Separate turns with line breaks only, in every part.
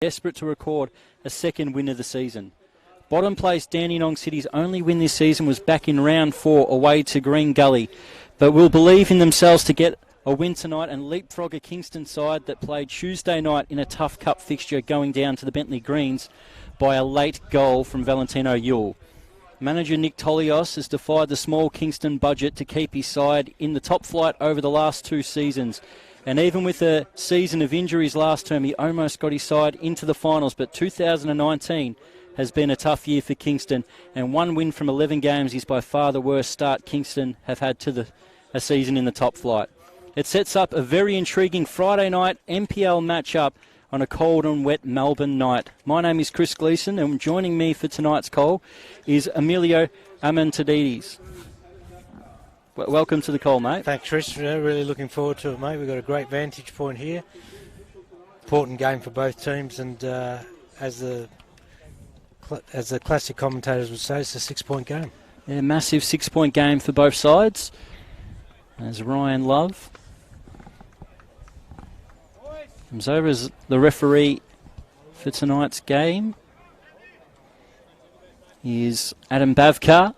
desperate to record a second win of the season. Bottom place Dandenong City's only win this season was back in round 4 away to Green Gully, but will believe in themselves to get a win tonight and leapfrog a Kingston side that played Tuesday night in a tough cup fixture going down to the Bentley Greens by a late goal from Valentino Yule. Manager Nick Tolios has defied the small Kingston budget to keep his side in the top flight over the last 2 seasons. And even with a season of injuries last term, he almost got his side into the finals. But 2019 has been a tough year for Kingston. And 1 win from 11 games is by far the worst start Kingston have had to a season in the top flight. It sets up a very intriguing Friday night NPL matchup on a cold and wet Melbourne night. My name is Chris Gleeson, and joining me for tonight's call is Emilio Amantadidis. Welcome to the call, mate.
Thanks, Chris. Really looking forward to it, mate. We've got a great vantage point here. Important game for both teams, and as the classic commentators would say, it's a 6-point game.
Yeah, massive 6-point game for both sides. As Ryan Love comes over as the referee for tonight's game is Adam Bavkar.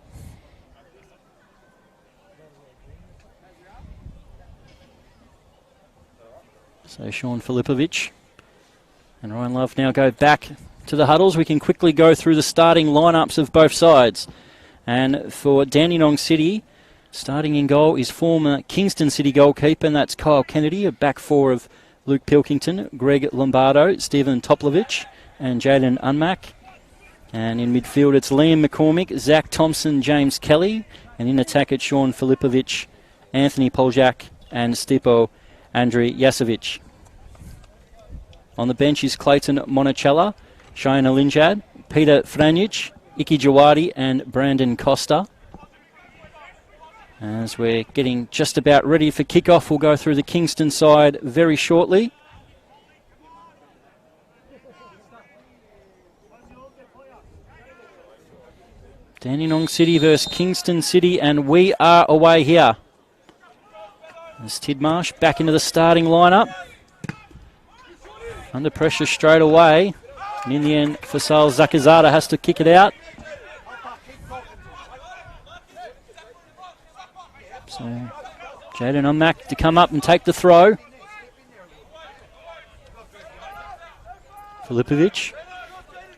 So Sean Filipovic and Ryan Love now go back to the huddles. We can quickly go through the starting lineups of both sides. And for Dandenong City, starting in goal is former Kingston City goalkeeper, and that's Kyle Kennedy, a back 4 of Luke Pilkington, Greg Lombardo, Stephen Toplovich, and Jaden Unmack. And in midfield, it's Liam McCormick, Zach Thompson, James Kelly. And in attack, it's Sean Filipovic, Anthony Poljak, and Stipo Andriy Yasovic. On the bench is Clayton Monacella, Shayna Linjad, Peter Franjic, Iki Jawadi, and Brandon Costa. As we're getting just about ready for kickoff, we'll go through the Kingston side very shortly. Dandenong City versus Kingston City, and we are away here. As Tidmarsh back into the starting lineup. Under pressure straight away. And in the end, Fasal Zakazada has to kick it out. So Jaden Unmack to come up and take the throw. Filipovic,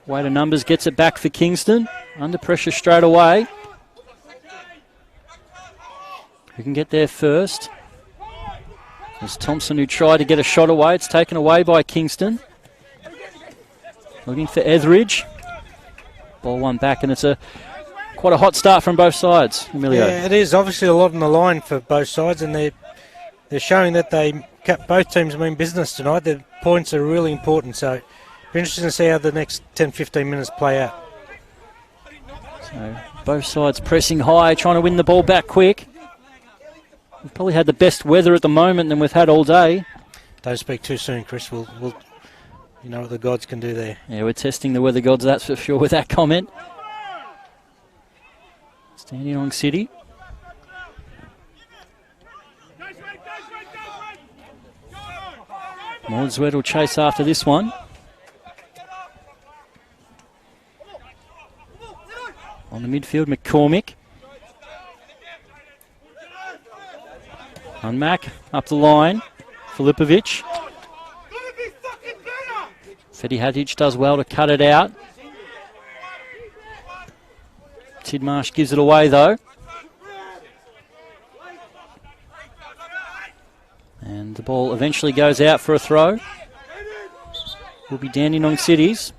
weight of numbers, gets it back for Kingston. Under pressure straight away. Who can get there first? There's Thompson, who tried to get a shot away. It's taken away by Kingston. Looking for Etheridge. Ball one back, and it's quite a hot start from both sides, Emilio.
Yeah, it is. Obviously a lot on the line for both sides, and they're showing that both teams mean business tonight. The points are really important, so it'll be interesting to see how the next 10-15 minutes play out.
So both sides pressing high, trying to win the ball back quick. We've probably had the best weather at the moment than we've had all day. Don't
speak too soon, Chris. We'll you know what the gods can do there.
Yeah, we're testing the weather gods, that's for sure, with that comment. Dandenong City. Mordswed will chase after this one. On the midfield, McCormick. Unmack up the line. Filipovic. Fedi Hadjic does well to cut it out. Tidmarsh gives it away though. And the ball eventually goes out for a throw. Will be Dandenong City's.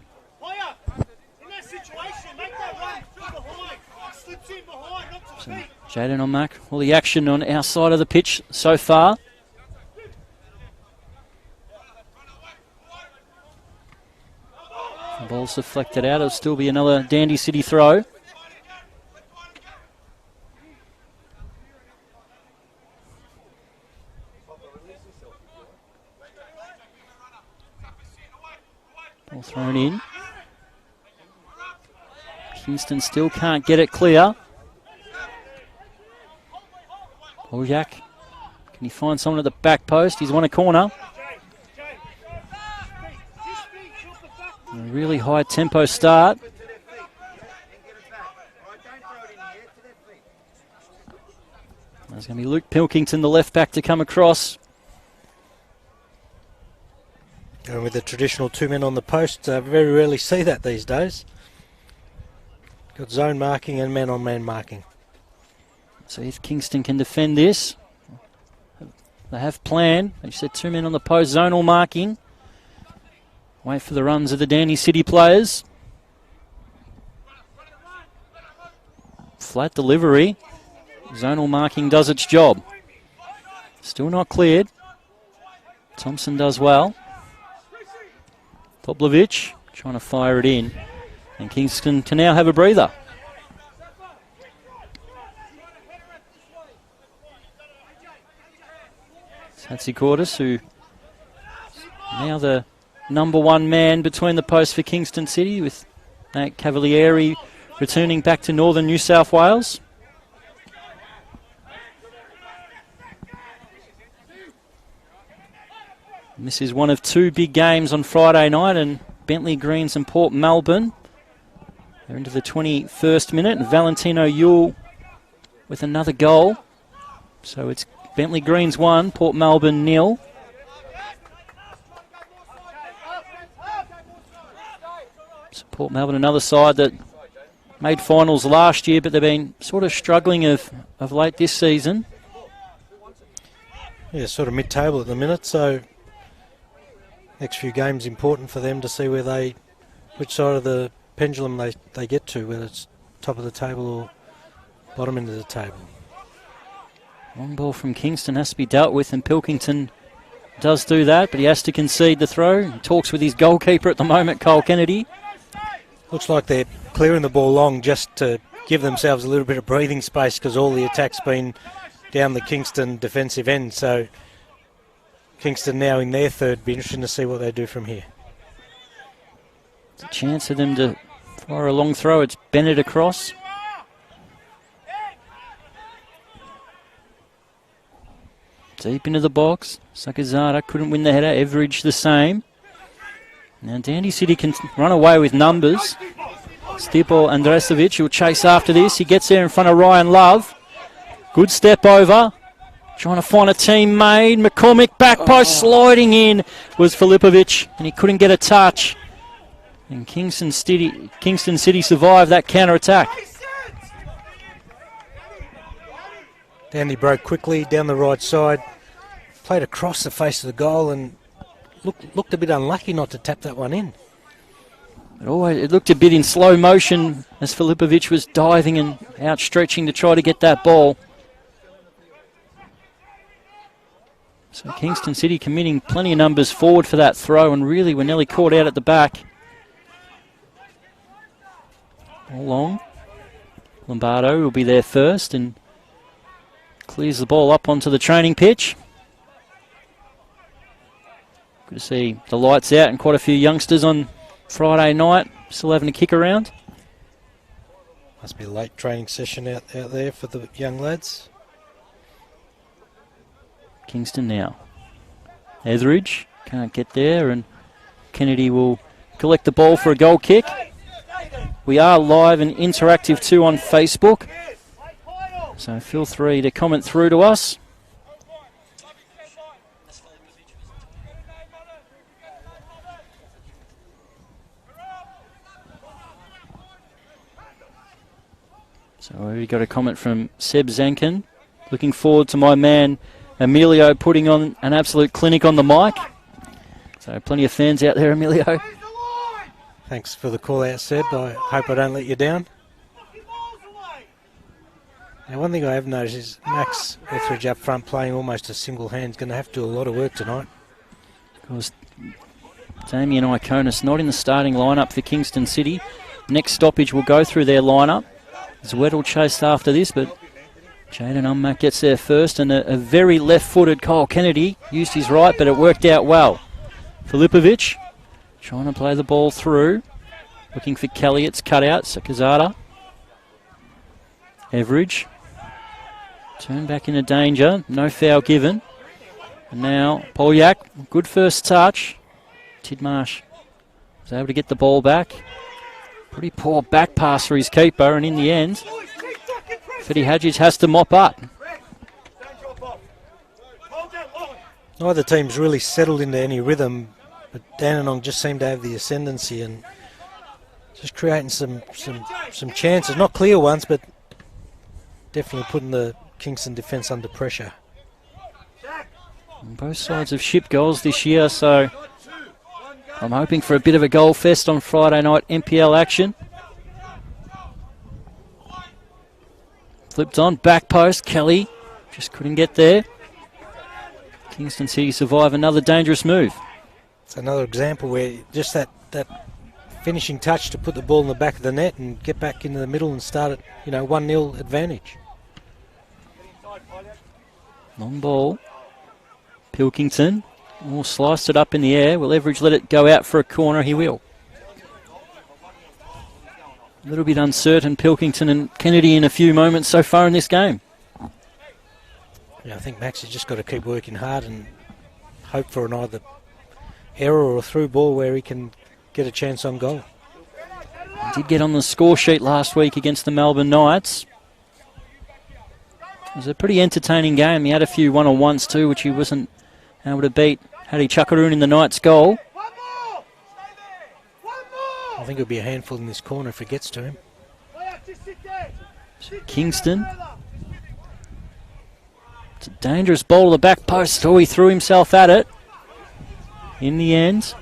So Jaden Unmack, all the action on our side of the pitch so far. The ball's deflected out. It'll still be another Dandy City throw. Ball thrown in. Kingston still can't get it clear. Poljak, can he find someone at the back post? He's won a corner. A really high tempo start. There's going to be Luke Pilkington, the left back, to come across.
Going with the traditional 2 men on the post. Very rarely see that these days. Got zone marking and man-on-man marking.
So if Kingston can defend this, they have planned. They said 2 men on the post, zonal marking. Wait for the runs of the Dandy City players. Flat delivery. Zonal marking does its job. Still not cleared. Thompson does well. Poplovic trying to fire it in. And Kingston can now have a breather. It's Hatzikortis, who now the number 1 man between the posts for Kingston City, with Nate Cavalieri returning back to northern New South Wales. And this is one of 2 big games on Friday night, and Bentley Greens and Port Melbourne. They're into the 21st minute, and Valentino Yule with another goal. So it's Bentley Greens 1, Port Melbourne 0. So Port Melbourne, another side that made finals last year, but they've been sort of struggling of late this season.
Yeah, sort of mid-table at the minute, so next few games important for them to see which side of the pendulum they get to, whether it's top of the table or bottom end of the table.
Long ball from Kingston has to be dealt with, and Pilkington does do that, but he has to concede the throw. He talks with his goalkeeper at the moment, Cole Kennedy.
Looks like they're clearing the ball long just to give themselves a little bit of breathing space, because all the attack's been down the Kingston defensive end. So Kingston now in their third. Be interesting to see what they do from here.
It's a chance for them to fire a long throw. It's Bennett across. Deep into the box. Sakazada couldn't win the header. Everidge the same. Now Dandy City can run away with numbers. Stipo Andresevic will chase after this. He gets there in front of Ryan Love. Good step over. Trying to find a teammate. McCormick back post sliding in was Filipovic, and he couldn't get a touch. And Kingston City survived that counter-attack.
Dandy broke quickly down the right side. Played across the face of the goal and looked a bit unlucky not to tap that one in.
It looked a bit in slow motion as Filipovic was diving and outstretching to try to get that ball. So Kingston City committing plenty of numbers forward for that throw, and really were nearly caught out at the back. Ball long. Lombardo will be there first and clears the ball up onto the training pitch. Good to see the lights out and quite a few youngsters on Friday night still having a kick around.
Must be a late training session out there for the young lads.
Kingston now. Etheridge can't get there, and Kennedy will collect the ball for a goal kick. We are live and interactive too on Facebook, so feel free to comment through to us. So we got a comment from Seb Zankin. Looking forward to my man Emilio putting on an absolute clinic on the mic. So plenty of fans out there, Emilio.
Thanks for the call out, Seb. I hope I don't let you down. Now, one thing I have noticed is Max Etheridge up front playing almost a single hand is going to have to do a lot of work tonight.
Because Damien Iconis not in the starting lineup for Kingston City. Next stoppage will go through their lineup. Zweddle chased after this, but Jaden Unmack gets there first, and a very left-footed Kyle Kennedy used his right, but it worked out well. Filipovic trying to play the ball through, looking for Kelly. It's cut out. Sakazada. Everidge. Turn back into danger. No foul given. And now Polyak. Good first touch. Tidmarsh Was able to get the ball back. Pretty poor back pass for his keeper, and in the end, Fetty Hadjic has to mop up.
Neither team's really settled into any rhythm, but Dandenong just seem to have the ascendancy and just creating some chances. Not clear ones, but definitely putting the Kingston defence under pressure.
And both sides have shipped goals this year, so I'm hoping for a bit of a goal fest on Friday night NPL action. Flipped on, back post, Kelly just couldn't get there. Kingston City survive another dangerous move.
It's another example where just that finishing touch to put the ball in the back of the net and get back into the middle and start at 1-0 advantage.
Long ball. Pilkington sliced it up in the air. Will Everidge let it go out for a corner? He will. A little bit uncertain, Pilkington and Kennedy in a few moments so far in this game.
Yeah, I think Max has just got to keep working hard and hope for an either error or a through ball where he can get a chance on goal.
He did get on the score sheet last week against the Melbourne Knights. It was a pretty entertaining game. He had a few one-on-ones too, which he wasn't able to beat Hattie Chuckaroon in the Knights' goal.
I think it'll be a handful in this corner if it gets to him.
Kingston. It's a dangerous ball to the back post. Oh, he threw himself at it. In the end,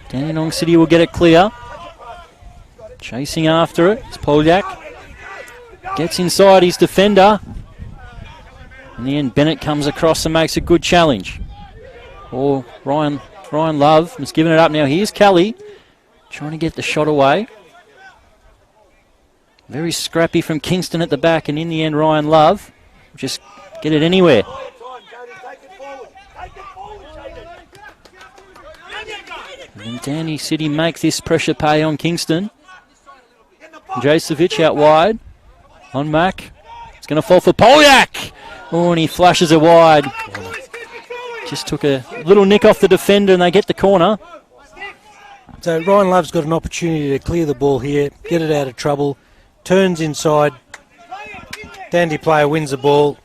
Dandenong City will get it clear. Chasing after it. It's Polyak. Gets inside his defender. In the end, Bennett comes across and makes a good challenge. Oh, Ryan Love has given it up now. Here's Kelly trying to get the shot away. Very scrappy from Kingston at the back, and in the end, Ryan Love will just get it anywhere. And Danny City make this pressure pay on Kingston. Jasovic out wide on Mack. It's going to fall for Polyak. Oh, and he flashes it wide. Just took a little nick off the defender and they get the corner.
So Ryan Love's got an opportunity to clear the ball here, get it out of trouble, turns inside. Dandy player wins the ball.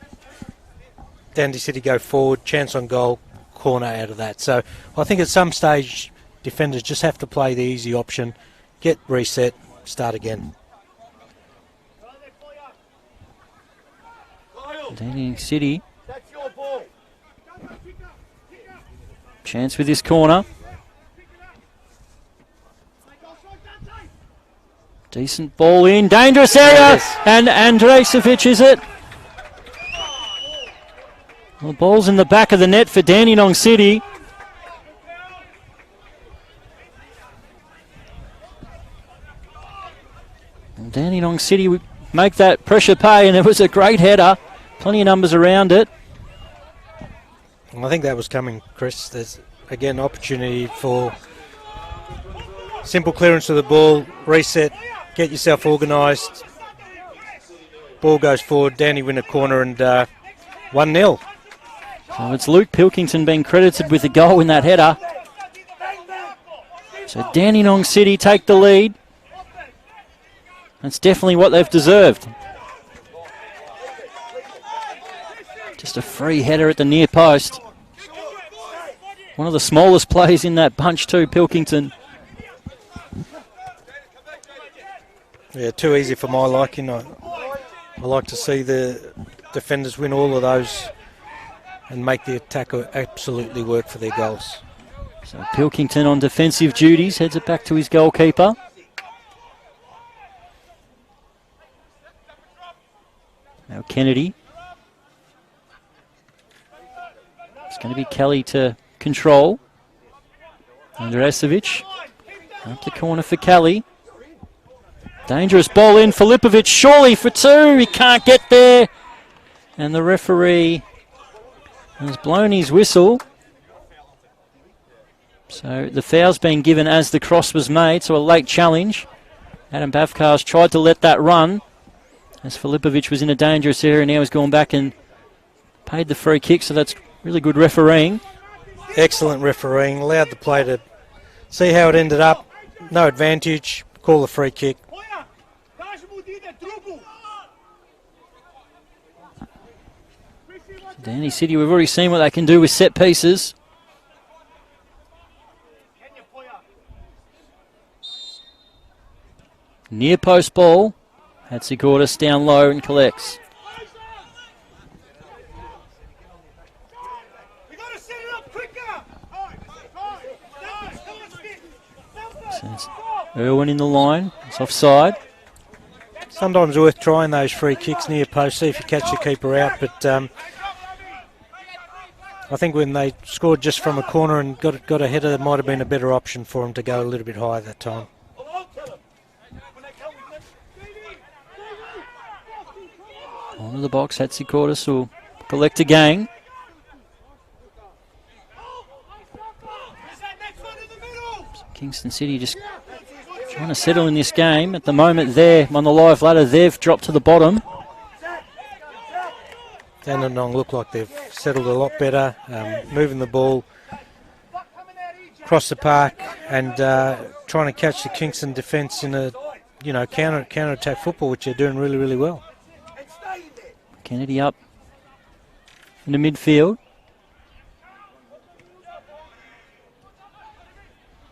Dandy City go forward, chance on goal, corner out of that. So I think at some stage defenders just have to play the easy option, get reset, start again.
Dandenong City. Chance with this corner. Decent ball in, dangerous area, and Andrejcevic is it? Well, the ball's in the back of the net for Dandenong City. And Dandenong City would make that pressure pay, and it was a great header. Plenty of numbers around it.
I think that was coming, Chris. There's, again, opportunity for simple clearance of the ball, reset, get yourself organised. Ball goes forward, Danny win a corner and 1-0.
So it's Luke Pilkington being credited with the goal in that header. So Dandenong City take the lead. That's definitely what they've deserved. Just a free header at the near post. One of the smallest players in that bunch too, Pilkington.
Yeah, too easy for my liking. I like to see the defenders win all of those and make the attack absolutely work for their goals.
So Pilkington on defensive duties, heads it back to his goalkeeper. Now Kennedy. It's going to be Kelly to control. Andresevic. Up the corner for Kelly. Dangerous ball in. Filipovic surely for two. He can't get there. And the referee has blown his whistle. So the foul's been given as the cross was made. So a late challenge. Adam Bavkar's tried to let that run, as Filipovic was in a dangerous area. Now he's gone back and paid the free kick. So that's really good refereeing.
Excellent refereeing. Allowed the play to See how it ended up. No advantage. Call the free kick.
Danny City, we've already seen what they can do with set pieces. Near post ball. Hatzikordis down low and collects. So it's Irwin in the line. It's offside.
Sometimes worth trying those free kicks near post, see if you catch the keeper out. But I think when they scored just from a corner and got ahead of it, might have been a better option for them to go a little bit higher that time.
Onto the box, Hatzikordis will collect again. Kingston City just trying to settle in this game. At the moment there, on the live ladder, they've dropped to the bottom.
Dandenong look like they've settled a lot better, moving the ball across the park and trying to catch the Kingston defence in a counter-attack football, which they're doing really, really well.
Kennedy up in the midfield.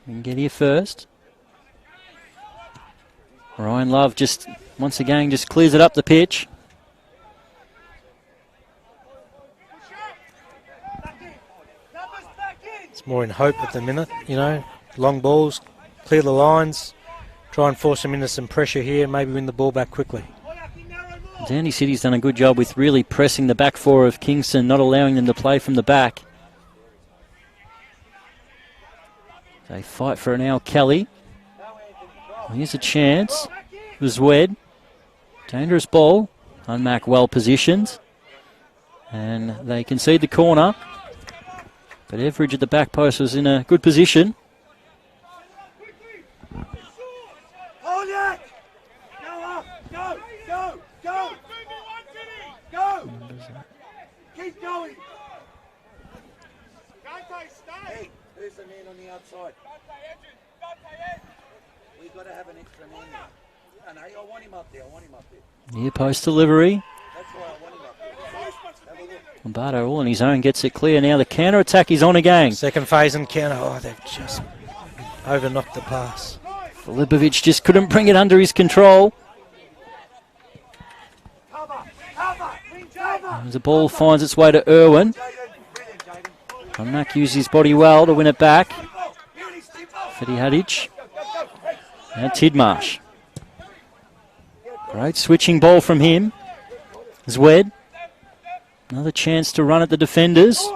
We can get here first. Ryan Love just, once again, just clears it up the pitch.
It's more in hope at the minute, long balls, clear the lines, try and force them into some pressure here, maybe win the ball back quickly.
Dandy City's done a good job with really pressing the back four of Kingston, not allowing them to play from the back. They fight for it now, Kelly. Here's a chance. It was Wed. Dangerous ball. Unmac well positioned. And they concede the corner. But Everidge at the back post was in a good position.
Keep going. Hey, who's the man on the outside? We've got to have an extra man there. No, I want him up there.
Near post delivery.
That's why I want him up there. Have a look.
Lombardo all on his own gets it clear. Now the counter attack is on again.
Second phase and counter. Oh, they've just overknocked the pass.
Filipovic just couldn't bring it under his control. As the ball finds its way to Irwin. Unmac used his body well to win it back. Fedi Hadic. Now Tidmarsh. Great switching ball from him. Zwed. Another chance to run at the defenders.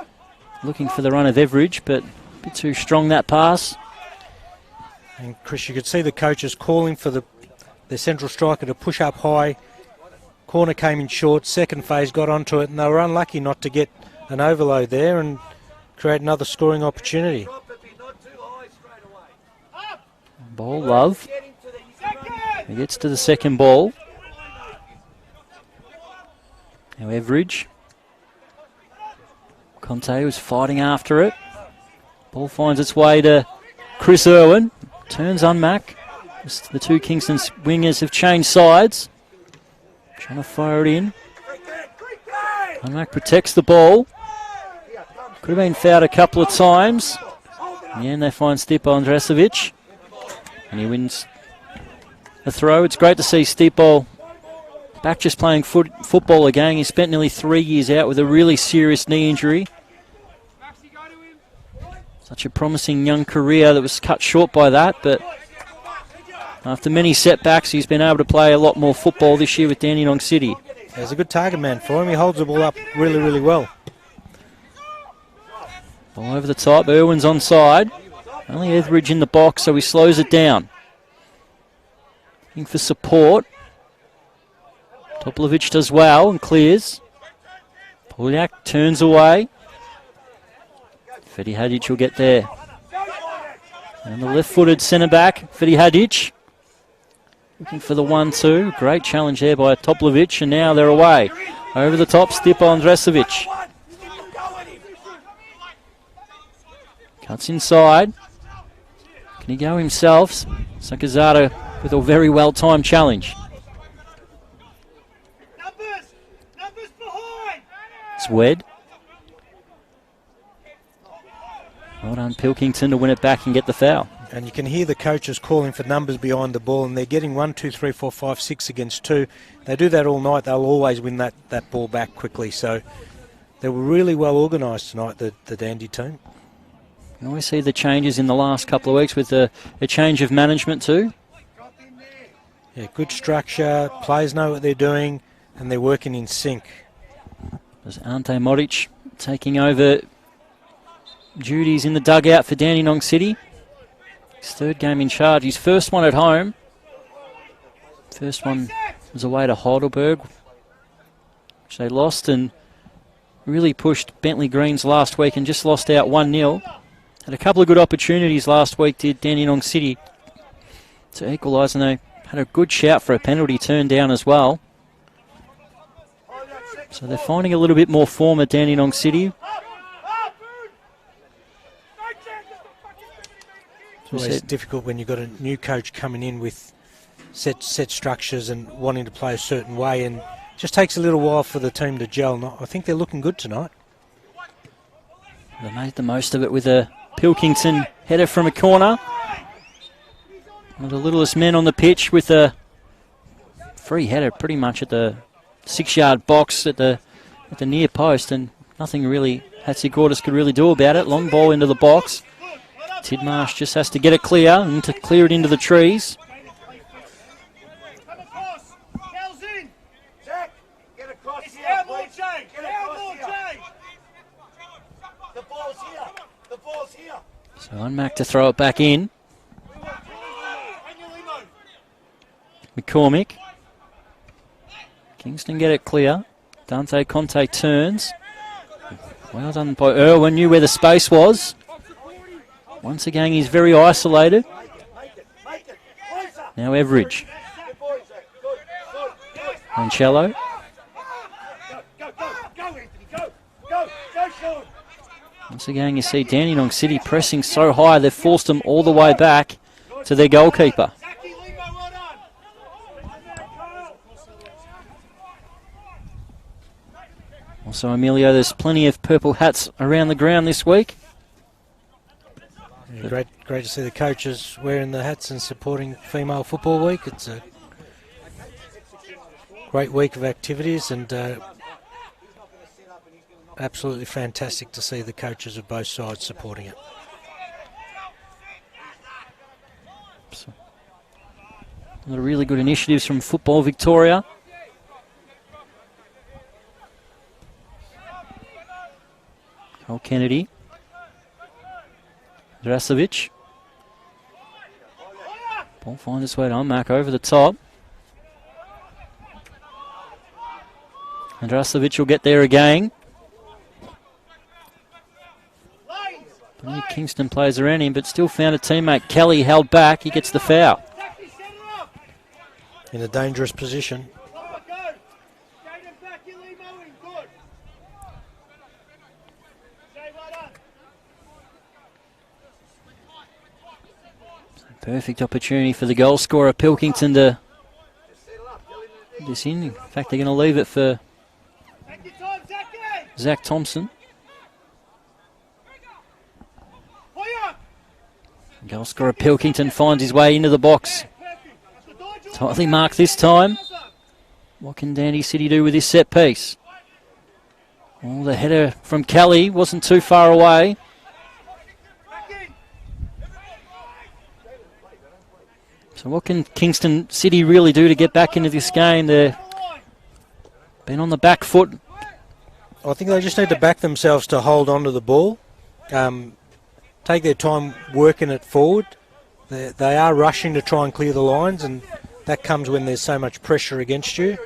Looking for the run of Everidge, but a bit too strong that pass.
And Chris, you could see the coaches calling for the central striker to push up high. Corner came in short, second phase got onto it, and they were unlucky not to get an overload there and create another scoring opportunity.
Ball Love. He gets to the second ball. Now Everidge. Conte was fighting after it. Ball finds its way to Chris Irwin. Turns Unmac. The two Kingston wingers have changed sides. Trying to fire it in. Unmac protects the ball. Could have been fouled a couple of times. In the end, they find Stipo Andrasevic. And he wins the throw. It's great to see Stipo back just playing football again. He spent nearly 3 years out with a really serious knee injury. Such a promising young career that was cut short by that, but after many setbacks, he's been able to play a lot more football this year with Dandenong City.
He's a good target man for him. He holds the ball up really, really well.
Ball over the top. Irwin's onside. Only Etheridge in the box, so he slows it down. Looking for support. Toplivic does well and clears. Poliak turns away. Fedi Hadic will get there. And the left-footed centre-back, Fedi Hadic. Looking for the 1-2. Great challenge there by Toplivic, and now they're away. Over the top, Stipo Andrasevic. Cuts inside. Can he go himself? Sakazada with a very well-timed challenge.
Numbers behind.
It's Wed. Well done, Pilkington, to win it back and get the foul.
And you can hear the coaches calling for numbers behind the ball, and they're getting 1, 2, 3, 4, 5, 6 against 2. They do that all night. They'll always win that ball back quickly. So they were really well organised tonight, the Dandy team.
You always see the changes in the last couple of weeks with a change of management too.
Yeah, good structure. Players know what they're doing, and they're working in sync.
There's Ante Modic taking over duties in the dugout for Dandenong City. His third game in charge. His first one at home. First one was away to Heidelberg, which they lost, and really pushed Bentley Greens last week and just lost out 1-0. Had a couple of good opportunities last week, did Dandenong City, to equalise, and they had a good shout for a penalty turned down as well. So they're finding a little bit more form at Dandenong City.
It's always difficult when you've got a new coach coming in with set structures and wanting to play a certain way, and just takes a little while for the team to gel. I think they're looking good tonight.
They made the most of it with a Pilkington header from a corner. One of the littlest men on the pitch with a free header pretty much at the 6-yard box at the near post, and nothing really Hatzigourtis could really do about it. Long ball into the box. Tidmarsh just has to get it clear and to clear it into the trees. So Unmac to throw it back in. McCormick. Kingston get it clear. Dante Conte turns. Well done by Irwin, knew where the space was. Once again, he's very isolated. Now Everidge. Mancello. Once again, you see Dandenong City pressing so high, they've forced them all the way back to their goalkeeper. Also, Emilio, there's plenty of purple hats around the ground this week.
Yeah, great to see the coaches wearing the hats and supporting Female Football Week. It's a great week of activities, and absolutely fantastic to see the coaches of both sides supporting it.
So, a lot of really good initiatives from Football Victoria. Cole Kennedy. Drasovic. Ball finds its way to Unmac over the top. And Drasovic will get there again. Plenty of Kingston players around him, but still found a teammate. Kelly held back. He gets the foul.
In a dangerous position.
Perfect opportunity for the goal scorer, Pilkington, to put this in. In fact, they're going to leave it for Zach Thompson. Goal scorer Pilkington finds his way into the box. Tightly marked this time. What can Dandy City do with this set piece? Oh, the header from Kelly wasn't too far away. So what can Kingston City really do to get back into this game? They've been on the back foot.
I think they just need to back themselves to hold on to the ball. Take their time working it forward. They are rushing to try and clear the lines, and that comes when there's so much pressure against you.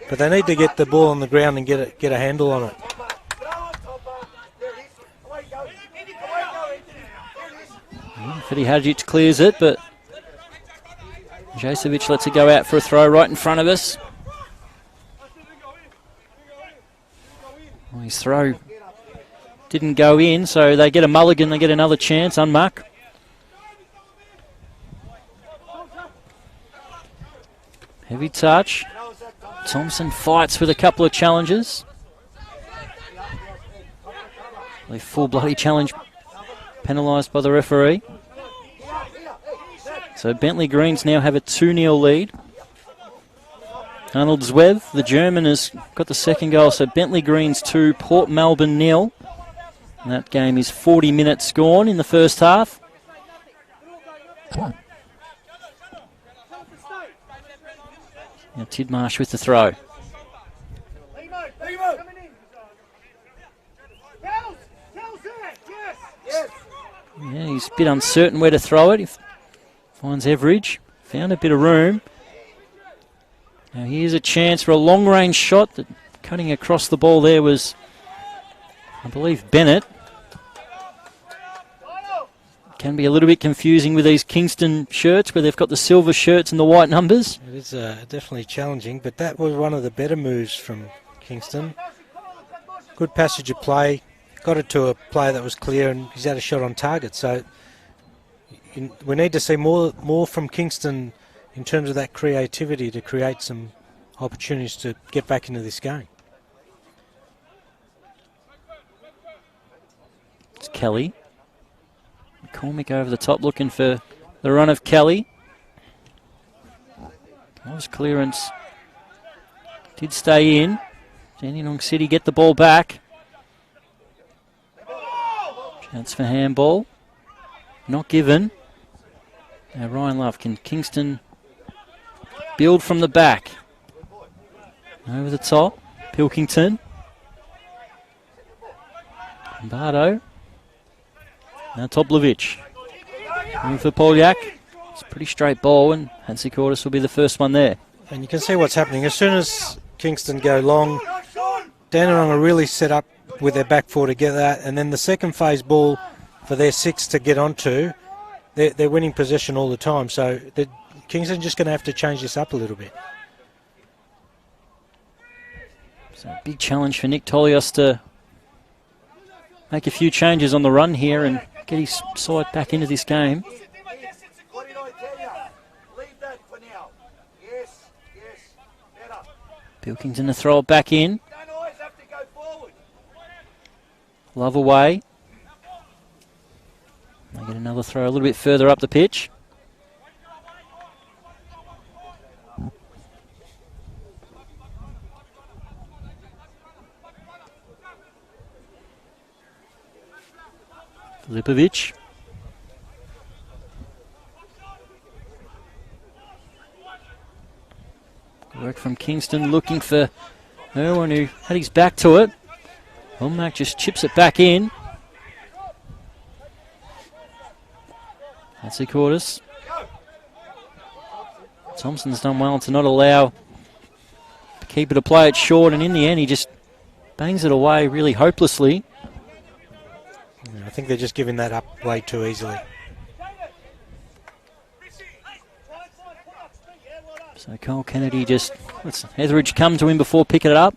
But they need to get the ball on the ground and get a handle on it.
Fidi Hadjic clears it, but Jasovic lets it go out for a throw right in front of us. Well, his throw didn't go in, so they get a mulligan, they get another chance. Unmuck. Heavy touch. Thompson fights with a couple of challenges. A full bloody challenge penalised by the referee. So Bentley Greens now have a 2-0 lead. Arnold Zwev, the German, has got the second goal. So Bentley Greens 2, Port Melbourne 0. And that game is 40 minutes gone in the first half. Now Tidmarsh with the throw. Yeah, he's a bit uncertain where to throw it. He finds Everidge. Found a bit of room. Now here's a chance for a long-range shot. That cutting across the ball there was, I believe, Bennett. Can be a little bit confusing with these Kingston shirts where they've got the silver shirts and the white numbers.
It is definitely challenging, but that was one of the better moves from Kingston. Good passage of play. Got it to a player that was clear, and he's had a shot on target. So we need to see more from Kingston in terms of that creativity to create some opportunities to get back into this game.
It's Kelly. McCormick over the top looking for the run of Kelly. Nice clearance. Did stay in. Dandenong City get the ball back. Chance for handball. Not given. Now Ryan Love, can Kingston build from the back? Over the top. Pilkington. Lombardo. Now Toplovic. Moving for Polyak. It's a pretty straight ball, and Hansi-Cortis will be the first one there.
And you can see what's happening. As soon as Kingston go long, Dandenong are really set up with their back four to get that, and then the second phase ball for their 6 to get onto, they're winning possession all the time. So Kingston just going to have to change this up a little bit.
So a big challenge for Nick Tolios to make a few changes on the run here and get his side back into this game.
What did I tell you? Leave that for now. Yes, better.
Pilkington to throw it back in.
Don't always have to go forward.
Love away. They get another throw a little bit further up the pitch. Filipovic. Work from Kingston looking for Irwin, who had his back to it. Ulmac just chips it back in. Hansi-Cortis. Thompson's done well to not allow the keeper to play it short, and in the end he just bangs it away really hopelessly.
I think they're just giving that up way too easily.
So Cole Kennedy just lets Etheridge come to him before picking it up.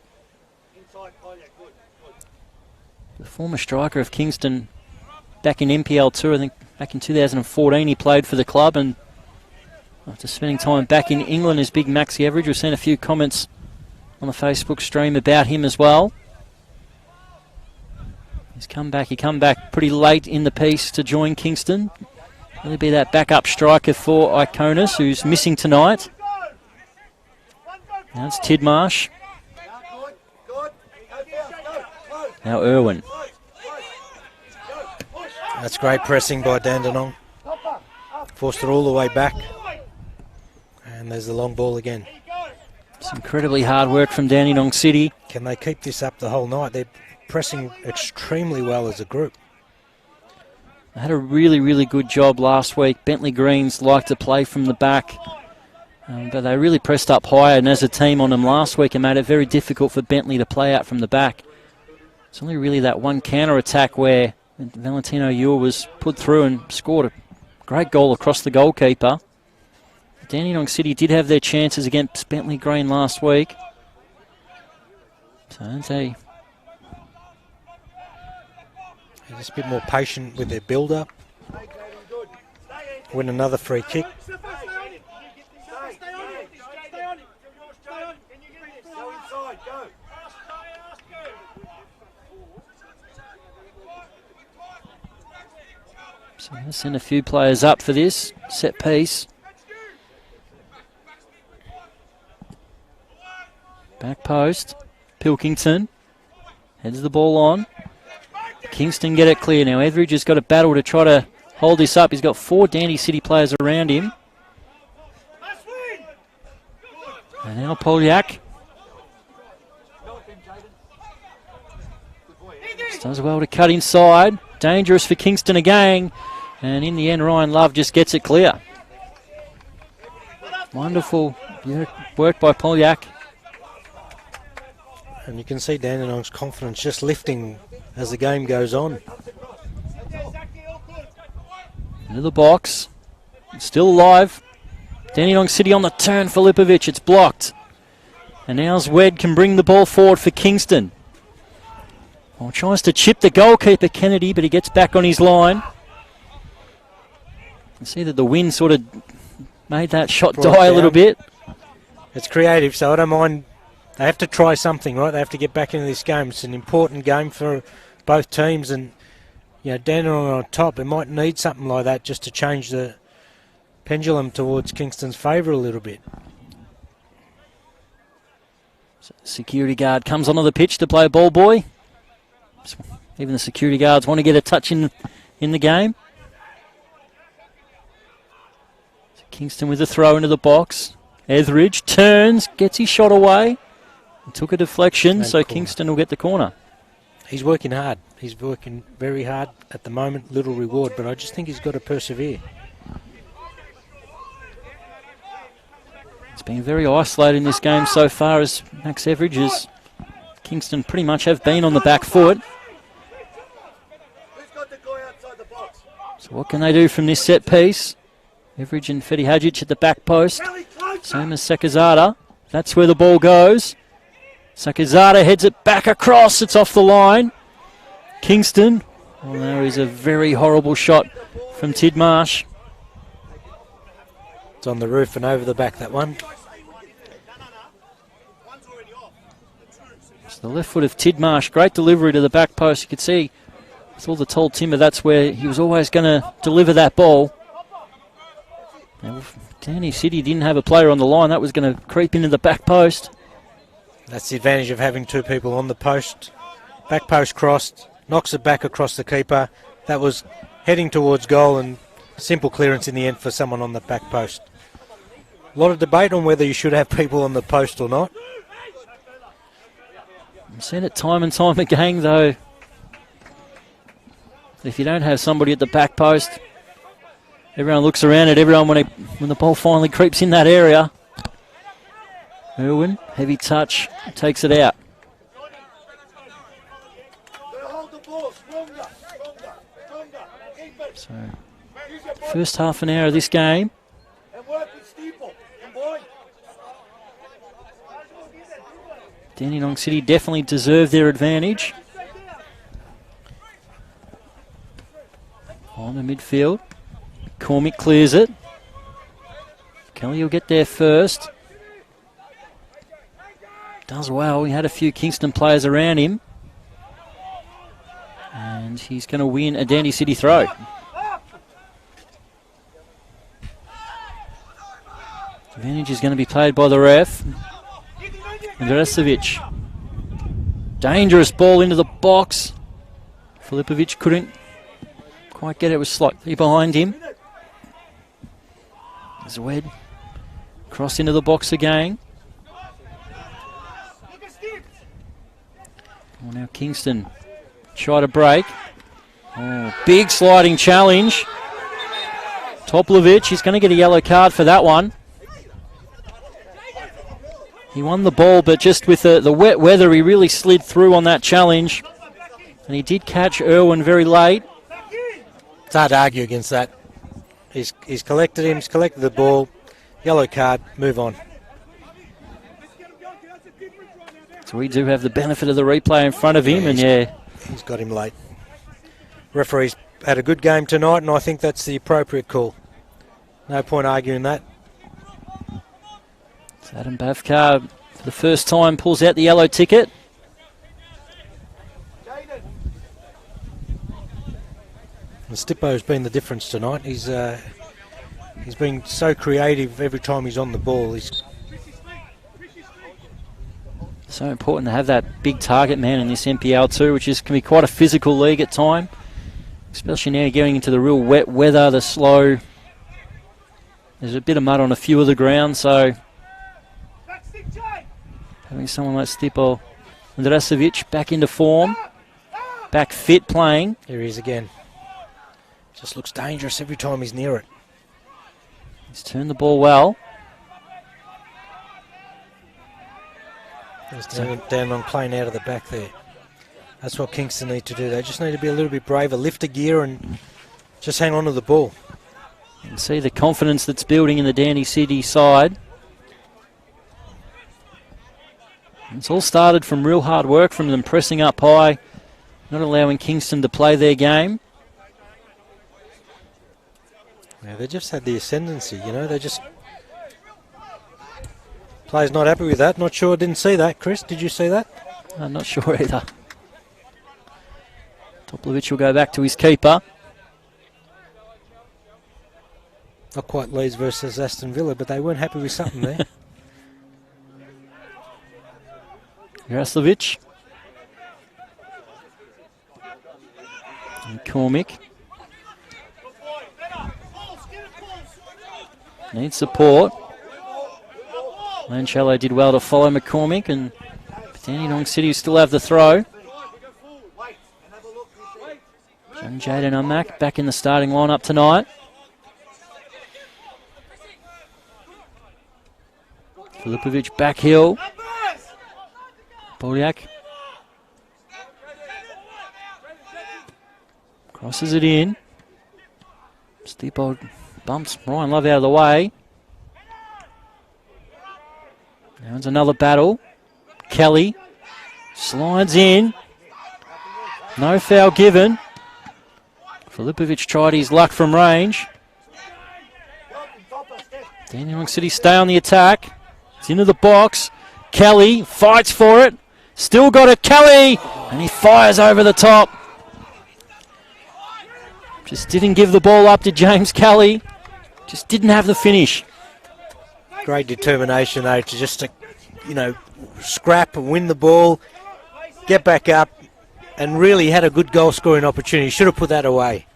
The former striker of Kingston back in NPL 2, I think back in 2014 he played for the club, and after spending time back in England is big Maxi Average. We've seen a few comments on the Facebook stream about him as well. He come back pretty late in the piece to join Kingston. Really be that backup striker for Iconis, who's missing tonight. Now it's Tidmarsh. Now Irwin.
That's great pressing by Dandenong. Forced it all the way back. And there's the long ball again.
It's incredibly hard work from Dandenong City.
Can they keep this up the whole night? They're pressing extremely well as a group.
They had a really, really good job last week. Bentley Greens like to play from the back, but they really pressed up higher, and as a team on them last week, and made it very difficult for Bentley to play out from the back. It's only really that one counter-attack where Valentino Ewell was put through and scored a great goal across the goalkeeper. Dandenong City did have their chances against Bentley Green last week. So they're
just a bit more patient with their build-up. Win another free kick.
So they'll send a few players up for this set piece. Back post. Pilkington heads the ball on. Kingston get it clear now. Etheridge has got a battle to try to hold this up. He's got 4 Dandy City players around him. And now Polyak. Does well to cut inside. Dangerous for Kingston again. And in the end, Ryan Love just gets it clear. Wonderful work by Polyak.
And you can see Dandenong's confidence just lifting as the game goes on.
Into the box. Still alive. Dandenong City on the turn for Lipovic. It's blocked. And now Zwed can bring the ball forward for Kingston. Well, tries to chip the goalkeeper, Kennedy, but he gets back on his line. You see that the wind sort of made that shot die a little bit.
It's creative, so I don't mind. They have to try something, right? They have to get back into this game. It's an important game for both teams, and you know, Dandenong on top. It might need something like that just to change the pendulum towards Kingston's favour a little bit.
So security guard comes onto the pitch to play ball boy. Even the security guards want to get a touch in the game. So Kingston with a throw into the box. Etheridge turns, gets his shot away. And took a deflection, so Kingston will get the corner.
He's working hard. He's working very hard at the moment. Little reward, but I just think he's got to persevere.
It's been very isolated in this game so far as Max Etheridge is. Kingston pretty much have been on the back foot. So what can they do from this set piece? Etheridge and Fedi Hadjic at the back post. Same as Sakazada. That's where the ball goes. Sakazada heads it back across. It's off the line. Kingston. Well, there is a very horrible shot from Tidmarsh.
It's on the roof and over the back, that one.
It's the left foot of Tidmarsh. Great delivery to the back post. You could see with all the tall timber, that's where he was always going to deliver that ball. Now, if Danny City didn't have a player on the line, that was going to creep into the back post.
That's the advantage of having 2 people on the post. Back post crossed, knocks it back across the keeper. That was heading towards goal, and simple clearance in the end for someone on the back post. A lot of debate on whether you should have people on the post or not.
I've seen it time and time again, though. If you don't have somebody at the back post, everyone looks around at everyone when the ball finally creeps in that area. Irwin, heavy touch, takes it out. So, first half an hour of this game. Dandenong City definitely deserve their advantage. On the midfield. Cormick clears it. Kelly will get there first. Does well. He had a few Kingston players around him. And he's going to win a Dandy City throw. Advantage is going to be played by the ref. Andresevic. Dangerous ball into the box. Filipovic couldn't quite get it. It was slightly behind him. Zwed. Cross into the box again. Well, now Kingston try to break. Oh, big sliding challenge. Toplovic, he's going to get a yellow card for that one. He won the ball, but just with the wet weather, he really slid through on that challenge. And he did catch Irwin very late.
It's hard to argue against that. He's collected him, he's collected the ball. Yellow card, move on.
So we do have the benefit of the replay in front of him,
He's got him late. Referee's had a good game tonight, and I think that's the appropriate call. No point arguing that.
So Adam Bavkar, for the first time, pulls out the yellow ticket.
And Stippo's been the difference tonight. He's been so creative every time he's on the ball. He's
So important to have that big target man in this NPL too, which can be quite a physical league at time. Especially now going into the real wet weather, the slow. There's a bit of mud on a few of the grounds, so having someone like Stipo Andrasovic back into form, back fit playing.
Here he is again. Just looks dangerous every time he's near it.
He's turned the ball well.
There's Dandenong playing out of the back there. That's what Kingston need to do. They just need to be a little bit braver, lift a gear and just hang on to the ball.
You can see the confidence that's building in the Dandy City side. It's all started from real hard work from them pressing up high, not allowing Kingston to play their game.
Yeah, they just had the ascendancy, you know, they just... Players not happy with that. Not sure, didn't see that. Chris, did you see that?
I'm not sure either. Toplovic will go back to his keeper.
Not quite Leeds versus Aston Villa, but they weren't happy with something there.
Jaslovic. And Cormick. Needs support. Lanchello did well to follow McCormick, and Dandenong City still have the throw. Young Jaden Unmack back in the starting lineup tonight. Filipovic back heel. Boliak crosses it in. Stipo bumps Ryan Love out of the way. Now it's another battle. Kelly slides in. No foul given. Filipovic tried his luck from range. Dandenong City stay on the attack. It's into the box. Kelly fights for it. Still got it, Kelly! And he fires over the top. Just didn't give the ball up to James Kelly. Just didn't have the finish.
Great determination, though, to just, you know, scrap and win the ball, get back up, and really had a good goal scoring opportunity. Should have put that away.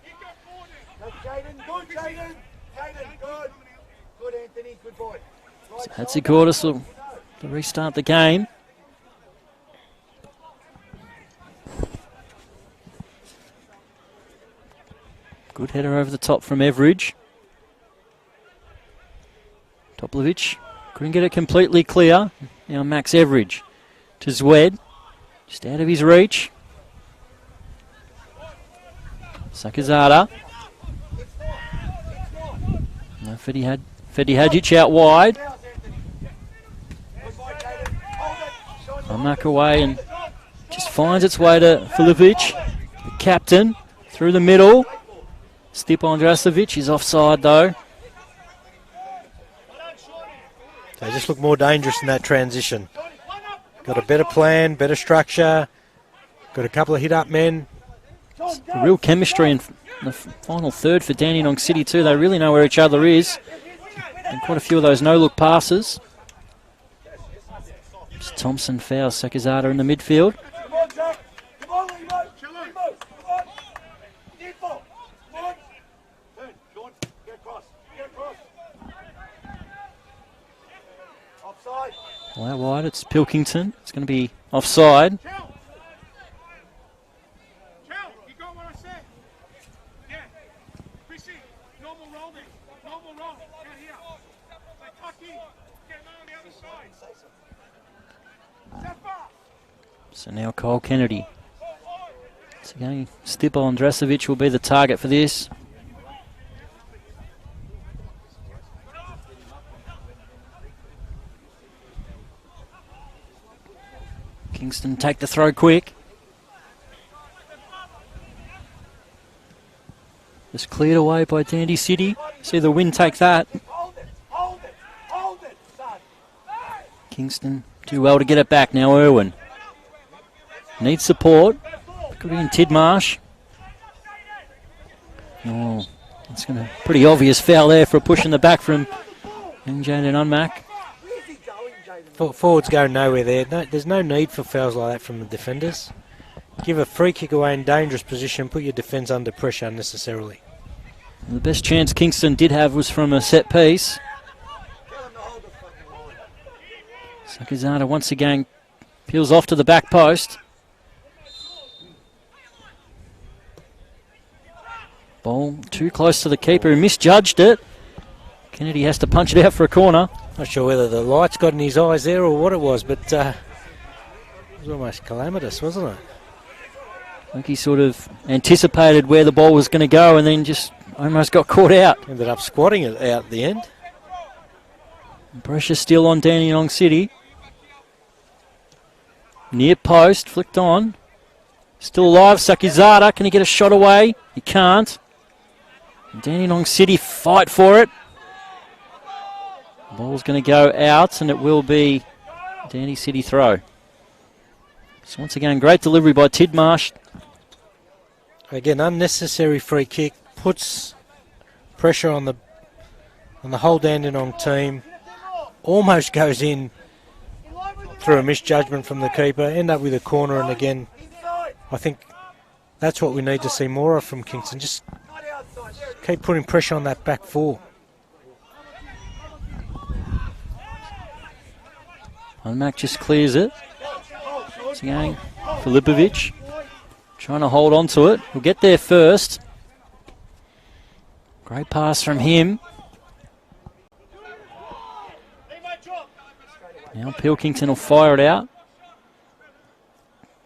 So Hatzigoudis will restart the game. Good header over the top from Everidge. Toplovic couldn't get it completely clear. Now Max Everidge to Zwed. Just out of his reach. Sakazada. No, Fedi Hadjic out wide. Unmack away and just finds its way to Filipovic. The captain through the middle. Stipo Andrasovic is offside though.
They just look more dangerous in that transition. Got a better plan, better structure. Got a couple of hit-up men.
Real chemistry in the final third for Dandenong City too. They really know where each other is. And quite a few of those no-look passes. Just Thompson fouls Sakazada in the midfield. Well, out wide, it's Pilkington. It's going to be offside. So now Cole Kennedy. So again, Stipo Andrasovic will be the target for this. Kingston take the throw quick. Just cleared away by Dandy City. See the wind take that. Kingston do well to get it back now. Irwin needs support. Could be in Tidmarsh. Oh, it's going to pretty obvious foul there for a push in the back from young Jaden Unmack.
Forwards go nowhere there. No, there's no need for fouls like that from the defenders. Give a free kick away in dangerous position, put your defence under pressure unnecessarily.
The best chance Kingston did have was from a set piece. Sakizada once again peels off to the back post. Ball too close to the keeper who misjudged it. Kennedy has to punch it out for a corner.
Not sure whether the lights got in his eyes there or what it was, but it was almost calamitous, wasn't it?
I think he sort of anticipated where the ball was going to go and then just almost got caught out.
Ended up squatting it out at the end.
Pressure still on Dandenong City. Near post, flicked on. Still alive, Sakizada. Can he get a shot away? He can't. Dandenong City fight for it. Ball's going to go out and it will be Dandy City throw. So once again, great delivery by Tidmarsh.
Again, unnecessary free kick. Puts pressure on the whole Dandenong team. Almost goes in through a misjudgment from the keeper. End up with a corner, and again, I think that's what we need to see more of from Kingston. Just keep putting pressure on that back four.
Unmack just clears it. Once again, Filipovic trying to hold on to it. He'll get there first. Great pass from him. Now Pilkington will fire it out.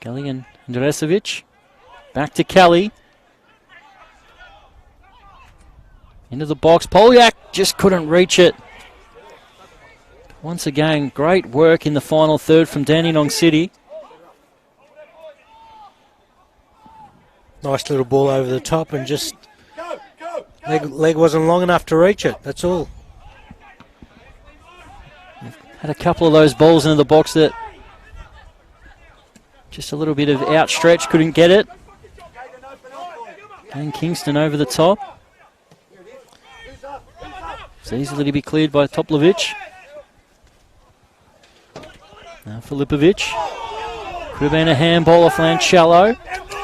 Kelly and Andresevic. Back to Kelly. Into the box. Polyak just couldn't reach it. Once again, great work in the final third from Dandenong City.
Nice little ball over the top and just leg wasn't long enough to reach it. That's all.
Had a couple of those balls into the box that just a little bit of outstretch, couldn't get it. And Kingston over the top. It's easily to be cleared by Toplovic. Now Filipovic. Could have been a handball off Lanchello.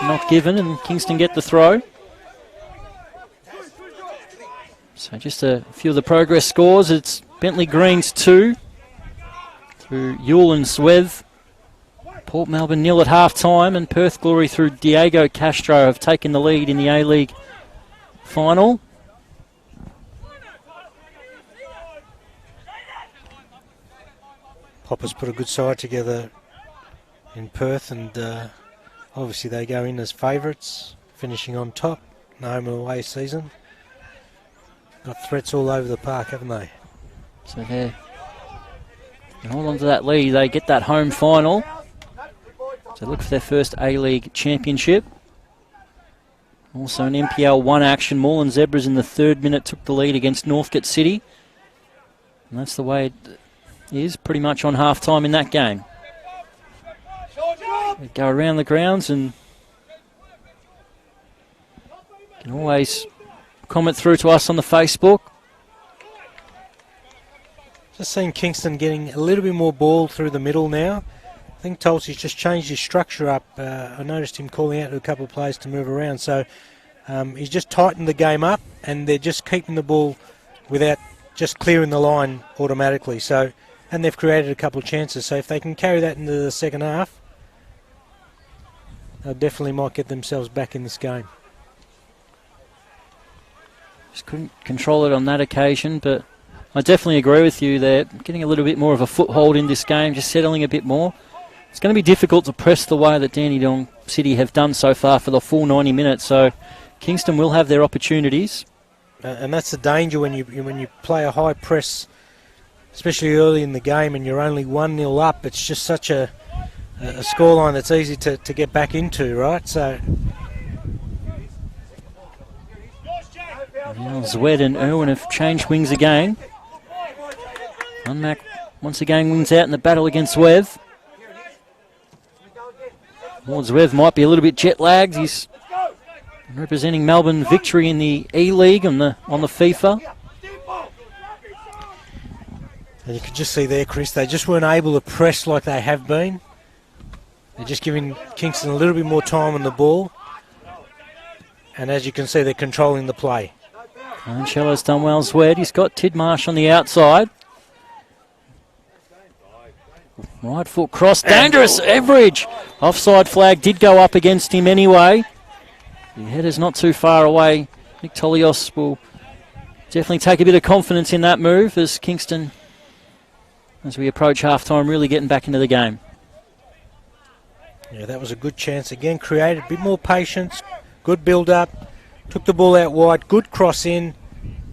Not given, and Kingston get the throw. So just a few of the progress scores. It's Bentley Greens 2 through Yule and Swev. Port Melbourne 0 at half-time, and Perth Glory through Diego Castro have taken the lead in the A-League final.
Poppers put a good side together in Perth, and obviously they go in as favourites, finishing on top in the home and away season. Got threats all over the park, haven't they?
So they hold on to that lead. They get that home final. So look for their first A-League championship. Also an NPL 1 action. Moreland Zebras in the 3rd minute took the lead against Northcote City. And that's the way it is, pretty much on half-time in that game. They go around the grounds and can always comment through to us on the Facebook.
Just seeing Kingston getting a little bit more ball through the middle now. I think Tulsi's just changed his structure up. I noticed him calling out to a couple of players to move around. So he's just tightened the game up, and they're just keeping the ball without just clearing the line automatically. So, and they've created a couple of chances. So if they can carry that into the second half, they definitely might get themselves back in this game.
Just couldn't control it on that occasion, but I definitely agree with you. They're getting a little bit more of a foothold in this game, just settling a bit more. It's going to be difficult to press the way that Dandenong City have done so far for the full 90 minutes, so Kingston will have their opportunities.
And that's the danger when you play a high press, especially early in the game, and you're only 1-0 up. It's just such a scoreline that's easy to get back into, right? So
now Zwed and Irwin have changed wings again. Unmack once again wins out in the battle against Wev. Zvev might be a little bit jet lagged. He's representing Melbourne victory in the E-League on the FIFA.
And you could just see there, Chris, they just weren't able to press like they have been. They're just giving Kingston a little bit more time on the ball. And as you can see, they're controlling the play.
Ancelo's done well as well. He's got Tidmarsh on the outside. Right foot cross, dangerous, Everidge. Offside flag did go up against him anyway. The header's not too far away. Nick Tolios will definitely take a bit of confidence in that move as Kingston, as we approach half-time, really getting back into the game.
Yeah, that was a good chance. Again, created a bit more patience, good build-up, took the ball out wide, good cross in,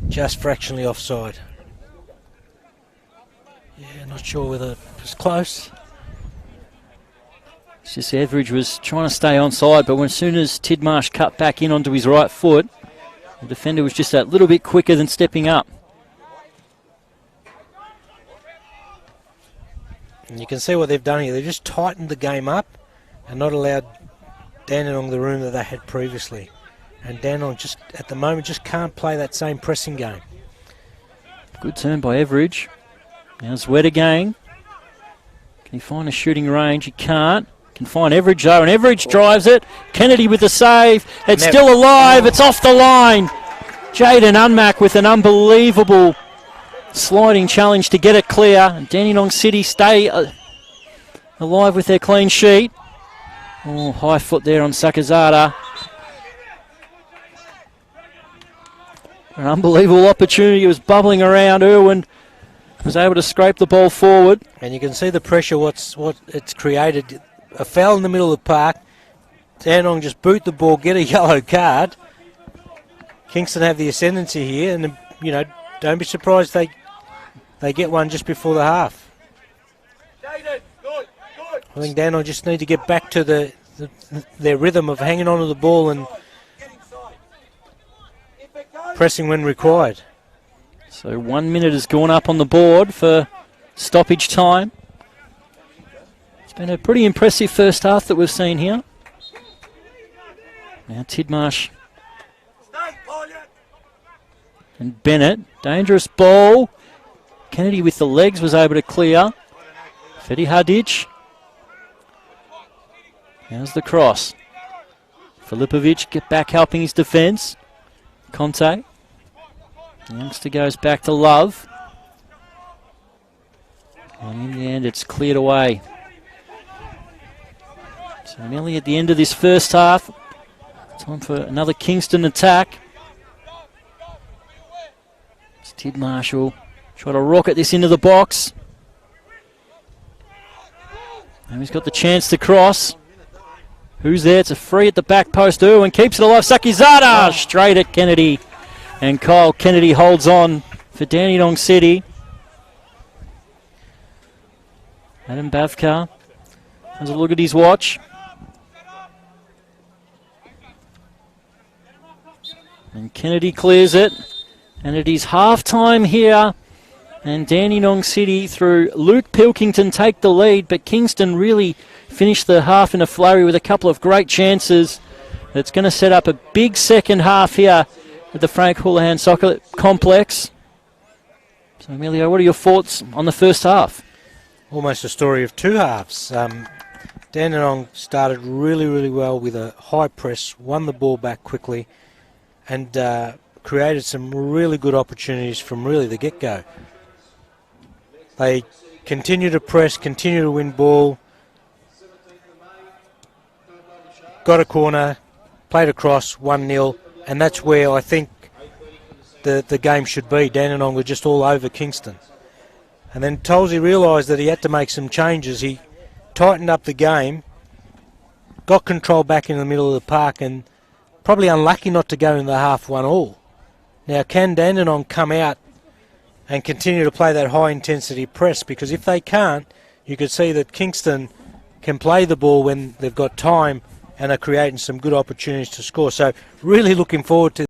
just fractionally offside. Yeah, not sure whether it was close.
It's just Everidge was trying to stay onside, but as soon as Tidmarsh cut back in onto his right foot, the defender was just that little bit quicker than stepping up.
And you can see what they've done here. They've just tightened the game up and not allowed Dandenong the room that they had previously. And Dandenong just, at the moment, just can't play that same pressing game.
Good turn by Everidge. Now it's wet again. Can he find a shooting range? He can't. Can find Everidge though, and Everidge drives it. Kennedy with the save. It's still alive. It's off the line. Jaden Unmack with an unbelievable sliding challenge to get it clear. And Dandenong City stay alive with their clean sheet. Oh, high foot there on Sakazada. An unbelievable opportunity. It was bubbling around. Irwin was able to scrape the ball forward.
And you can see the pressure, what it's created. A foul in the middle of the park. Dandenong just boot the ball, get a yellow card. Kingston have the ascendancy here, and you know, don't be surprised they get one just before the half. I think Dandenong just need to get back to their rhythm of hanging on to the ball and pressing when required.
So 1 minute has gone up on the board for stoppage time. It's been a pretty impressive first half that we've seen here. Now Tidmarsh and Bennett. Dangerous ball. Kennedy with the legs was able to clear. Fedi Hadic. How's the cross? Filipovic get back helping his defence. Conte. The youngster goes back to Love. And in the end it's cleared away. So nearly at the end of this first half. Time for another Kingston attack. It's Tidmarsh will try to rocket this into the box. And he's got the chance to cross. Who's there? It's a free at the back post. And keeps it alive. Sakizada straight at Kennedy. And Kyle Kennedy holds on for Dandenong City. Adam Bavkar has a look at his watch. And Kennedy clears it. And it is half-time here. And Dandenong City through Luke Pilkington take the lead. But Kingston really finished the half in a flurry with a couple of great chances. That's going to set up a big second half here at the Frank Houlihan Soccer Complex. So, Emilio, what are your thoughts on the first half?
Almost a story of two halves. Dandenong started really, really well with a high press, won the ball back quickly, and created some really good opportunities from really the get-go. They continue to press, continue to win ball, got a corner, played across, 1-0, and that's where I think the game should be. Dandenong were just all over Kingston. And then Tolsey realised that he had to make some changes. He tightened up the game, got control back in the middle of the park, and probably unlucky not to go in the half 1-1. Now, can Dandenong come out and continue to play that high-intensity press? Because if they can't, you could see that Kingston can play the ball when they've got time and are creating some good opportunities to score. So really looking forward to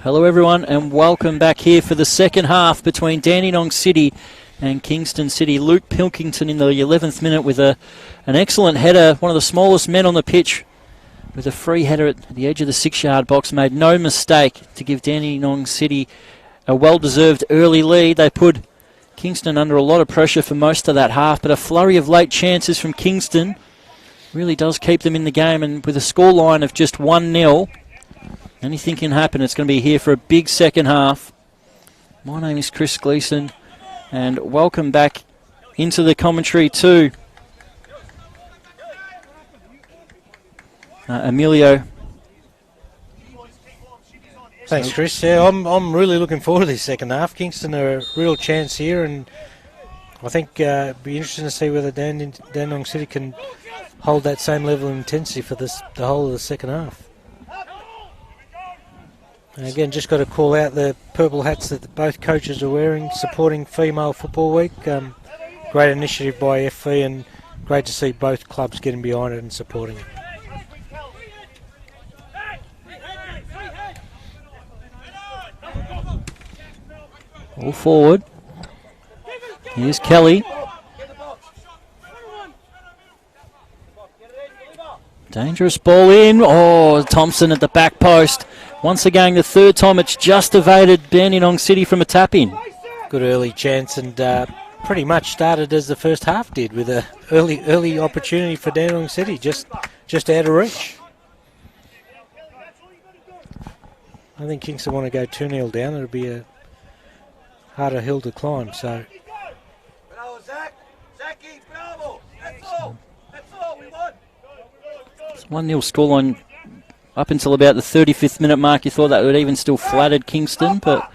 Hello everyone and welcome back here for the second half between Dandenong City and Kingston City. Luke Pilkington in the 11th minute with an excellent header, one of the smallest men on the pitch, with a free header at the edge of the 6-yard box. Made no mistake to give Dandenong City a well-deserved early lead. They put Kingston under a lot of pressure for most of that half, but a flurry of late chances from Kingston really does keep them in the game, and with a scoreline of just 1-0, anything can happen. It's going to be here for a big second half. My name is Chris Gleeson, and welcome back into the commentary too. Emilio.
Thanks, Chris. Yeah, I'm really looking forward to this second half. Kingston are a real chance here, and I think it'd be interesting to see whether Dandenong City can hold that same level of intensity for the whole of the second half. And again, just got to call out the purple hats that both coaches are wearing, supporting Female Football Week. Great initiative by FV, and great to see both clubs getting behind it and supporting it.
All forward. Here's Kelly. Dangerous ball in. Oh, Thompson at the back post. Once again, the third time it's just evaded Dandenong City from a tap-in.
Good early chance, and pretty much started as the first half did, with an early opportunity for Dandenong City, just out of reach. I think Kingston want to go 2-0 down. It'll be a harder hill to climb. So.
Bravo, Zach. Zachy, bravo. That's all. That's all we want.
It's 1-0 scoreline up until about the 35th minute mark. You thought that would even still flattered Kingston, but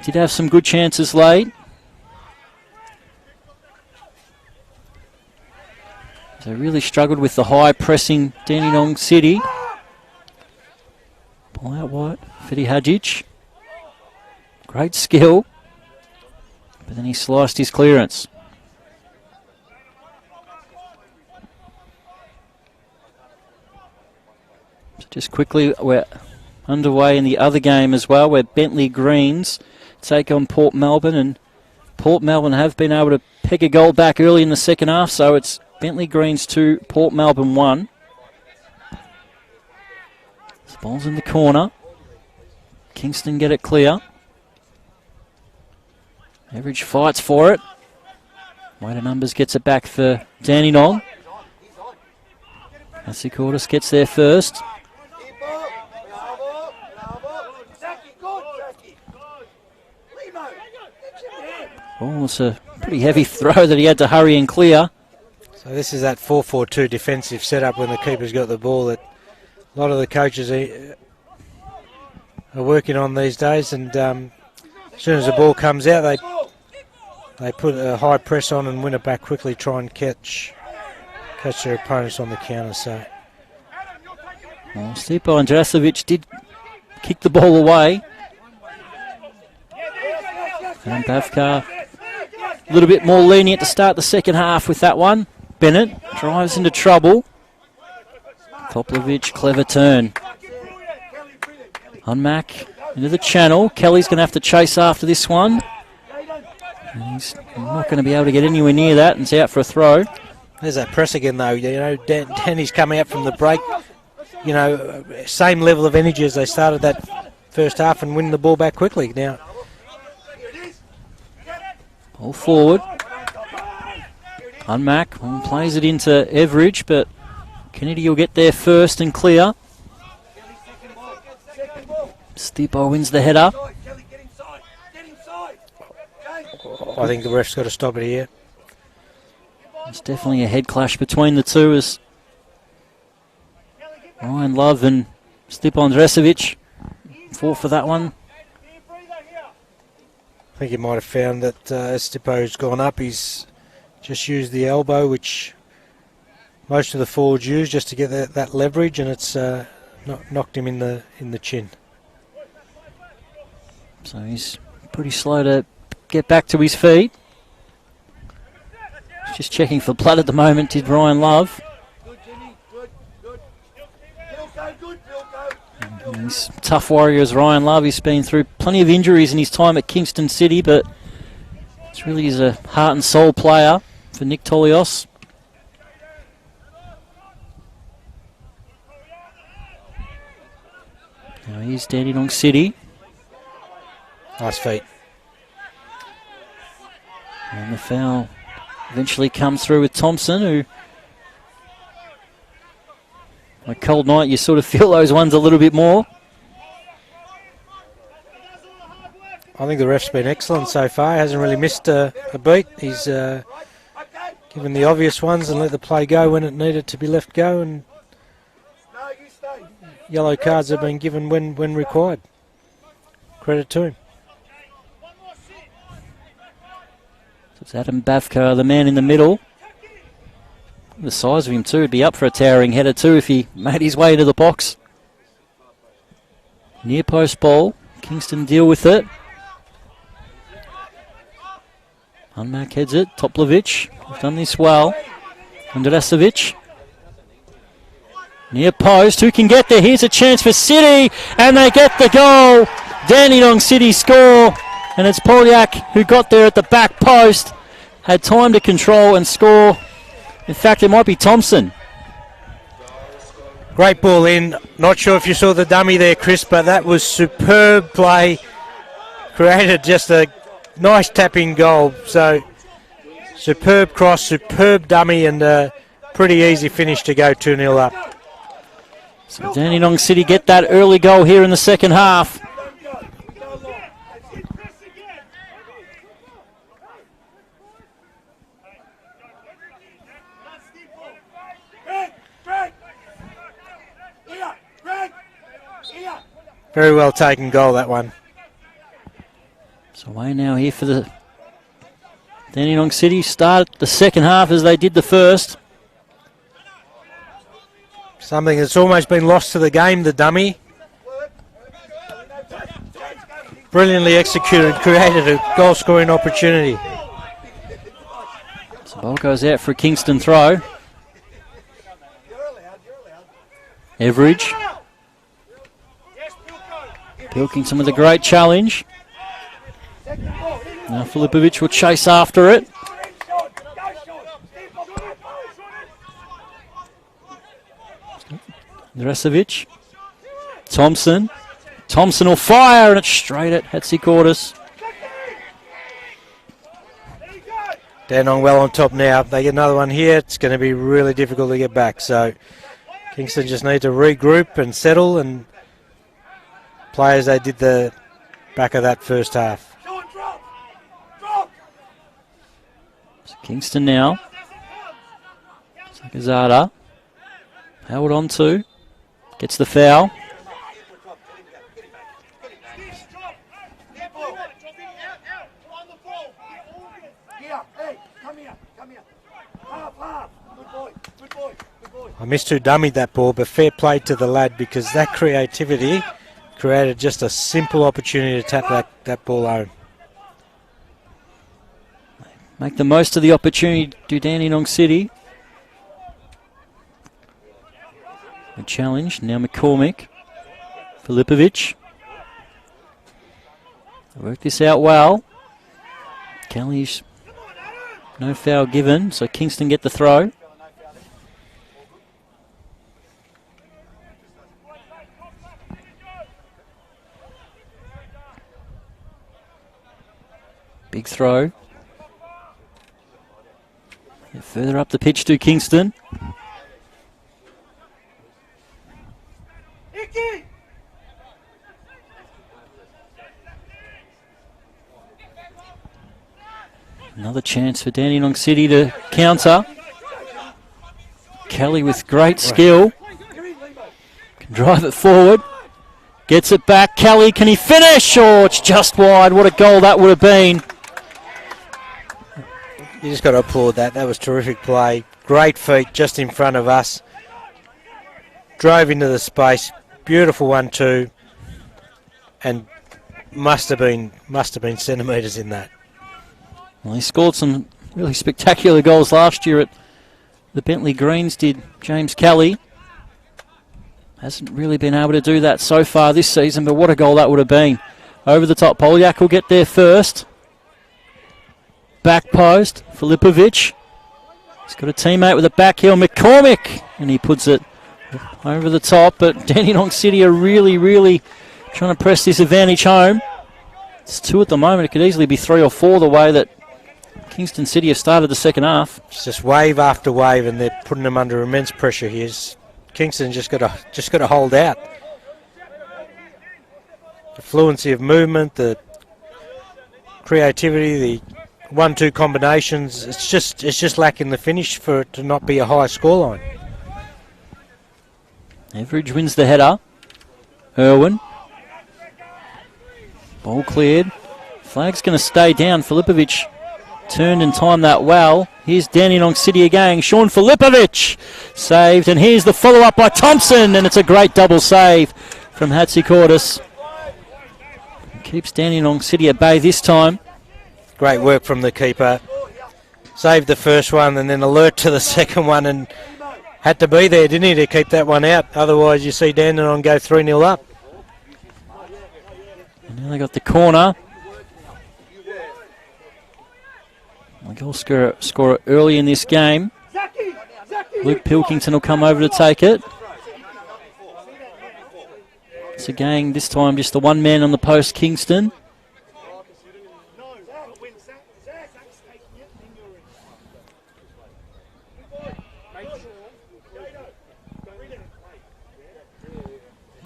did have some good chances late. They really struggled with the high pressing Dandenong City. Ball out wide, Fidi Hadjic. Great skill, but then he sliced his clearance. So just quickly, we're underway in the other game as well, where Bentley Greens take on Port Melbourne, and Port Melbourne have been able to peg a goal back early in the second half, so it's Bentley Greens 2, Port Melbourne 1. This ball's in the corner. Kingston get it clear. Average fights for it. Weight of numbers gets it back for Dandenong. Asicordis gets there first. Oh, it's a pretty heavy throw that he had to hurry and clear.
So this is that 4-4-2 defensive setup when the keeper's got the ball that a lot of the coaches are working on these days, and as soon as the ball comes out, they put a high press on and win it back quickly, try and catch their opponents on the counter. So
Stipo Andrasovic did kick the ball away. And Bavkar a little bit more lenient to start the second half with that one. Bennett drives into trouble. Koplovic, clever turn. Unmack into the channel. Kelly's going to have to chase after this one. And he's not going to be able to get anywhere near that, and it's out for a throw.
There's that press again, though. You know, Danny's coming out from the break. You know, same level of energy as they started that first half, and winning the ball back quickly now.
Ball forward. Unmack plays it into Everidge, but Kennedy will get there first and clear. Stipo wins the header.
I think the ref's got to stop it here.
There's definitely a head clash between the two as Ryan Love and Stipo Andresevic fought for that one.
I think he might have found that as Stipo's gone up, he's just used the elbow, which most of the forwards use just to get that leverage, and it's knocked him in the chin.
So he's pretty slow to get back to his feet. He's just checking for blood at the moment, did Ryan Love. He's a tough warrior as Ryan Love. He's been through plenty of injuries in his time at Kingston City, but it's really is a heart and soul player for Nick Tolios. Now here's Dandenong City.
Nice feet.
And the foul eventually comes through with Thompson, who, on a cold night, you sort of feel those ones a little bit more.
I think the ref's been excellent so far. Hasn't really missed a beat. He's given the obvious ones and let the play go when it needed to be left go, and yellow cards have been given when required. Credit to him.
So it's Adam Bavka, the man in the middle. The size of him too would be up for a towering header too if he made his way into the box. Near post ball. Kingston deal with it. Unmark heads it. Toplovic. We've done this well. Andrasovic. Near post. Who can get there? Here's a chance for City. And they get the goal. Dandenong City score. And it's Polyak who got there at the back post. Had time to control and score. In fact, it might be Thompson.
Great ball in. Not sure if you saw the dummy there, Chris, but that was superb play. Created just a nice tapping goal. So, superb cross, superb dummy, and a pretty easy finish to go 2-0 up.
So Dandenong City get that early goal here in the second half.
Very well taken goal, that one.
So away now here for the Dandenong City. Start the second half as they did the first.
Something that's almost been lost to the game, the dummy. Brilliantly executed, created a goal-scoring opportunity.
So ball goes out for a Kingston throw. Everidge. Pilkington with a great challenge. Now Filipovic will chase after it. Drasovic. Thompson. Thompson will fire and it's straight at Hatzikortis.
Dandenong well on top now. If they get another one here, it's going to be really difficult to get back. So Kingston just need to regroup and settle and play as they did the back of that first half.
So Kingston now. Sakazada. Held on to. Gets the foul.
I missed who dummied that ball, but fair play to the lad because that creativity created just a simple opportunity to tap that ball home.
Make the most of the opportunity to Dandenong City. A challenge. Now McCormick. Filipovic. Work this out well. Kelly's no foul given, so Kingston get the throw. Big throw. Further up the pitch to Kingston. Another chance for Dandenong City to counter. Kelly with great skill. Can drive it forward. Gets it back. Kelly, can he finish? Oh, it's just wide. What a goal that would have been.
You just got to applaud that. That was terrific play. Great feet just in front of us. Drove into the space. Beautiful 1-2. And must have been centimetres in that.
Well, he scored some really spectacular goals last year at the Bentley Greens, did James Kelly. Hasn't really been able to do that so far this season, but what a goal that would have been. Over the top, Polyak will get there first. Back post, Filipovic. He's got a teammate with a back heel, McCormick, and he puts it over the top, but Dandenong City are really, really trying to press this advantage home. It's 2 at the moment. It could easily be 3 or 4 the way that Kingston City have started the second half.
It's just wave after wave, and they're putting them under immense pressure here. Kingston just got to hold out. The fluency of movement, the creativity, the 1-2 combinations. It's just lacking the finish for it to not be a high scoreline.
Everidge wins the header. Irwin. Ball cleared. Flag's going to stay down. Filipovic turned and timed that well. Here's Dandenong City again. Sean Filipovic saved, and here's the follow-up by Thompson, and it's a great double save from Hatzikortis. Keeps Dandenong City at bay this time.
Great work from the keeper. Saved the first one and then alert to the second one, and had to be there, didn't he, to keep that one out. Otherwise, you see Dandenong go 3-0 up.
And now they got the corner. The goal scorer early in this game. Luke Pilkington will come over to take it. It's again, this time just the one man on the post, Kingston.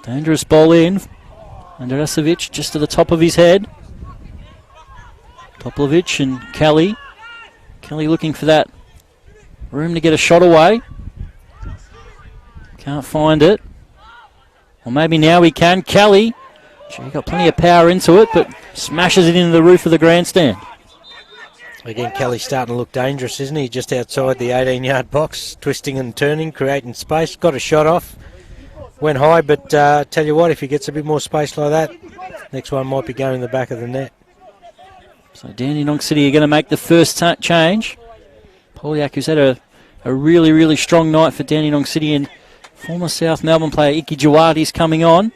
Dangerous ball in. Andrasivic just to the top of his head. Toplivic and Kelly. Kelly looking for that room to get a shot away. Can't find it. Or maybe now he can. Kelly. Gee, got plenty of power into it, but smashes it into the roof of the grandstand.
Again, Kelly's starting to look dangerous, isn't he? Just outside the 18-yard box, twisting and turning, creating space. Got a shot off. Went high, but tell you what, if he gets a bit more space like that, next one might be going in the back of the net.
So Dandenong City are going to make the first change. Polyak, who's had a really, really strong night for Dandenong City, and former South Melbourne player Iki Jawadi is coming on.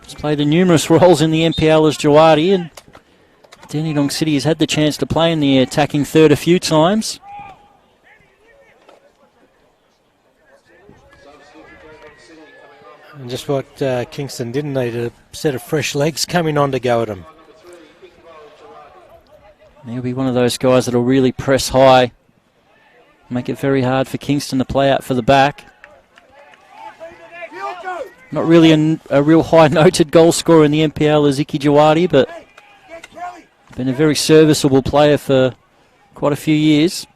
He's played numerous roles in the NPL as Jawadi, and Dandenong City has had the chance to play in the attacking third a few times.
And just what Kingston didn't need, a set of fresh legs coming on to go at him.
He'll be one of those guys that will really press high, make it very hard for Kingston to play out for the back. Not really a real high-noted goal scorer in the NPL as Iki Jawadi, but been a very serviceable player for quite a few years.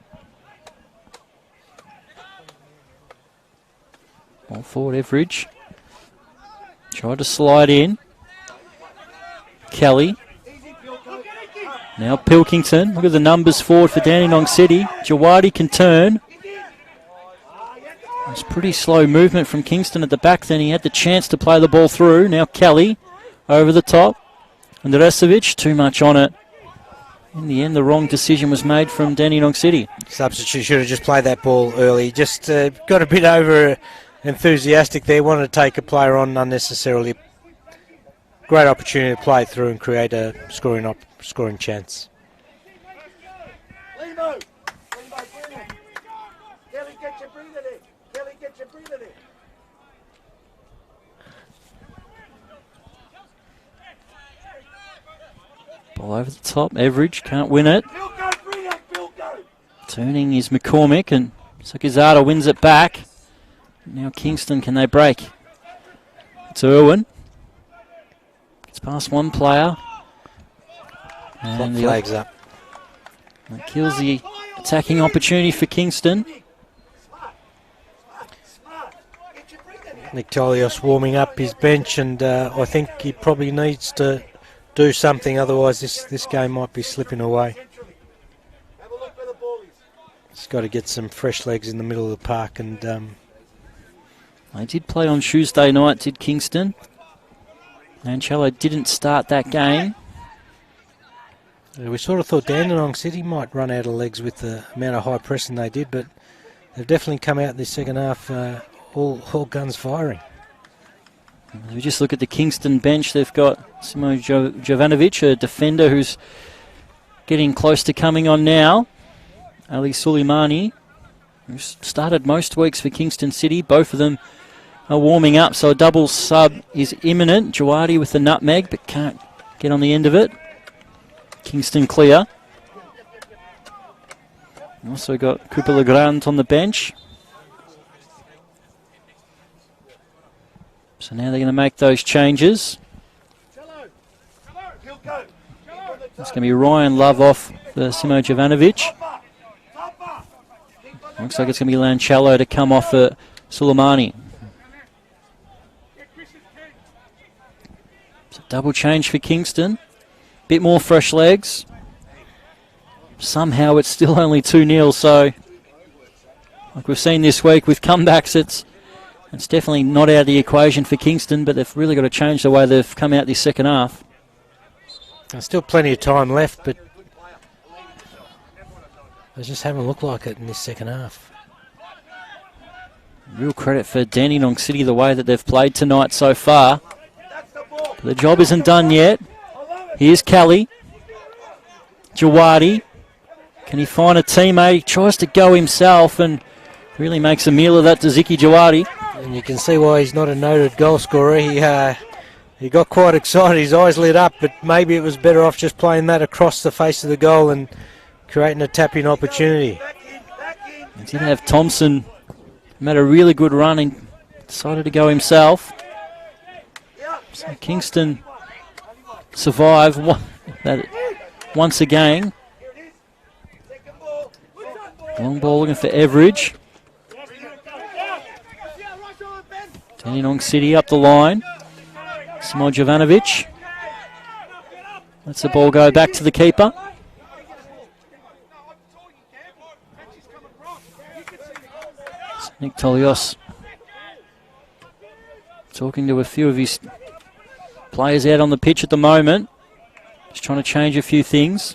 Ball forward, Everidge. Tried to slide in. Kelly. Now Pilkington. Look at the numbers forward for Dandenong City. Jawadi can turn. It's pretty slow movement from Kingston at the back then. He had the chance to play the ball through. Now Kelly over the top. And Andrasivic, too much on it. In the end, the wrong decision was made from Dandenong City.
Substitute should have just played that ball early. Just got a bit over enthusiastic there. Wanted to take a player on unnecessarily. Great opportunity to play through and create a scoring chance.
Limo, brilliant. Kelly, get your breather there. Kelly, get your breather there.
Ball over the top. Everidge can't win it.
Bilko, brilliant, Bilko.
Turning is McCormick, and Sakizada wins it back. Now Kingston, can they break? It's Irwin. It's past one player. And the
flags up.
That kills the attacking opportunity for Kingston.
Nick Tolios warming up his bench, and I think he probably needs to do something, otherwise this game might be slipping away.
Have a look where the ball is.
He's got to get some fresh legs in the middle of the park, and
They did play on Tuesday night, did Kingston. Ancello didn't start that game.
we sort of thought Dandenong City might run out of legs with the amount of high pressing they did, but they've definitely come out in the second half all guns firing.
As we just look at the Kingston bench, they've got Simo Jovanovic, a defender who's getting close to coming on now. Ali Suleimani, who started most weeks for Kingston City. Both of them are warming up, so a double sub is imminent. Jawadi with the nutmeg, but can't get on the end of it. Kingston clear. Also got Cooper Legrand on the bench. So now they're going to make those changes. It's going to be Ryan Love off for Simo Jovanovic. Looks like it's going to be Lancello to come off for Suleimani. So double change for Kingston. Bit more fresh legs. Somehow it's still only 2-0, so like we've seen this week with comebacks, it's definitely not out of the equation for Kingston, but they've really got to change the way they've come out this second half.
There's still plenty of time left, but they just haven't looked like it in this second half.
Real credit for Dandenong City, the way that they've played tonight so far. But the job isn't done yet. Here's Kelly. Jawadi. Can he find a teammate? He tries to go himself and really makes a meal of that to Ziki Jawadi.
And you can see why he's not a noted goal scorer. He got quite excited. His eyes lit up, but maybe it was better off just playing that across the face of the goal and creating a tap-in opportunity.
He did have Thompson. Made a really good run and decided to go himself. So Kingston survive once again. Long ball looking for Everidge. Dandenong City up the line. Simo Jovanovic. Lets the ball go back to the keeper. Nick Tolios talking to a few of his players out on the pitch at the moment. Just trying to change a few things.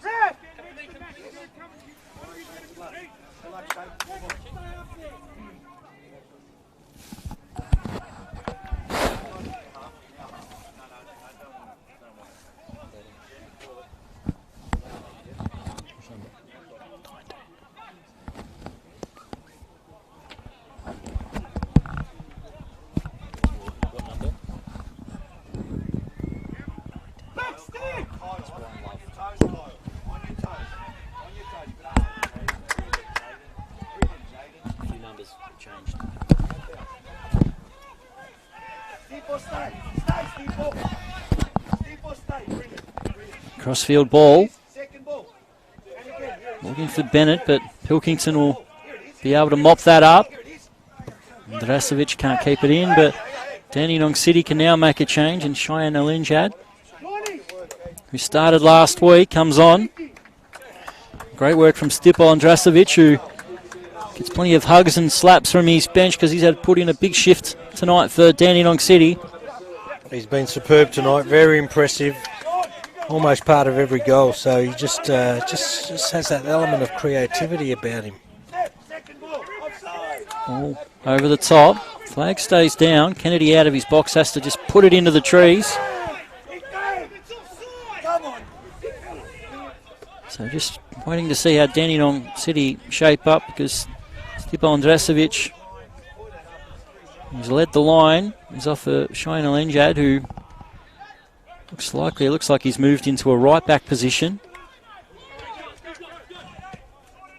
Crossfield ball. Looking for Bennett, but Pilkington will be able to mop that up. Drasovic can't keep it in, but Dandenong City can now make a change, and Cheyenne Alinjad, who started last week, comes on. Great work from Stipol Andrasovic, who gets plenty of hugs and slaps from his bench because he's had to put in a big shift tonight for Dandenong City.
He's been superb tonight, very impressive. Almost part of every goal, so he just has that element of creativity about him.
Ball over the top. Flag stays down. Kennedy out of his box has to just put it into the trees. So just waiting to see how Dandenong City shape up, because Stipol Andrasovic, who's led the line, is off for Cheyenne Alinjad, who looks like he's moved into a right back position.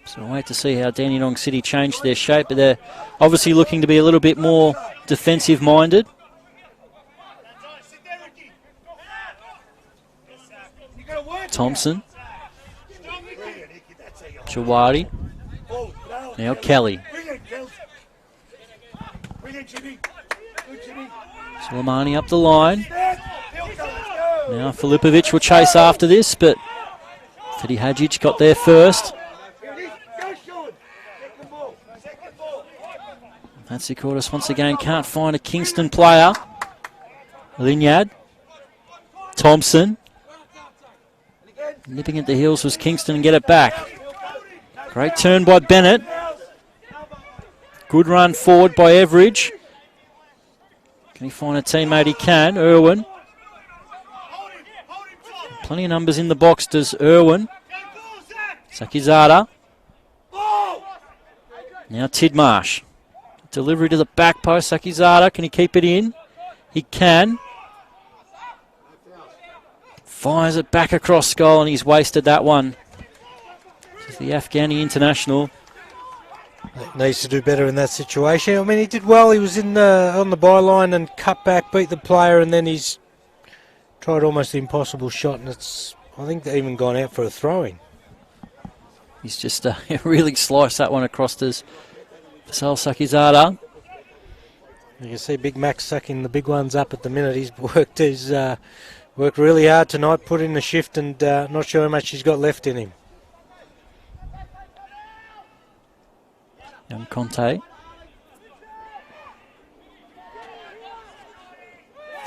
So we'll wait to see how Dandenong City change their shape, but they're obviously looking to be a little bit more defensive minded. Thompson. Jawadi. Now Kelly. Suleimani up the line. Now Filipovic will chase after this, but Fedi Hadjic got there first. Hatzikoudis once again can't find a Kingston player. Linyad. Thompson. Nipping at the heels was Kingston and get it back. Great turn by Bennett. Good run forward by Everidge. Can he find a teammate? He can. Irwin. Plenty of numbers in the box, does Irwin. Sakizada. Now Tidmarsh. Delivery to the back post. Sakizada, can he keep it in? He can. Fires it back across goal, and he's wasted that one. This is the Afghani international.
Needs to do better in that situation. I mean, he did well. He was in on the byline and cut back, beat the player, and then he's tried almost the impossible shot, and it's, I think, they've even gone out for a throwing.
He's just really sliced that one across to Fasal Sakizada.
You can see Big Mac sucking the big ones up at the minute. He's worked really hard tonight, put in the shift, and not sure how much he's got left in him.
Young Conte.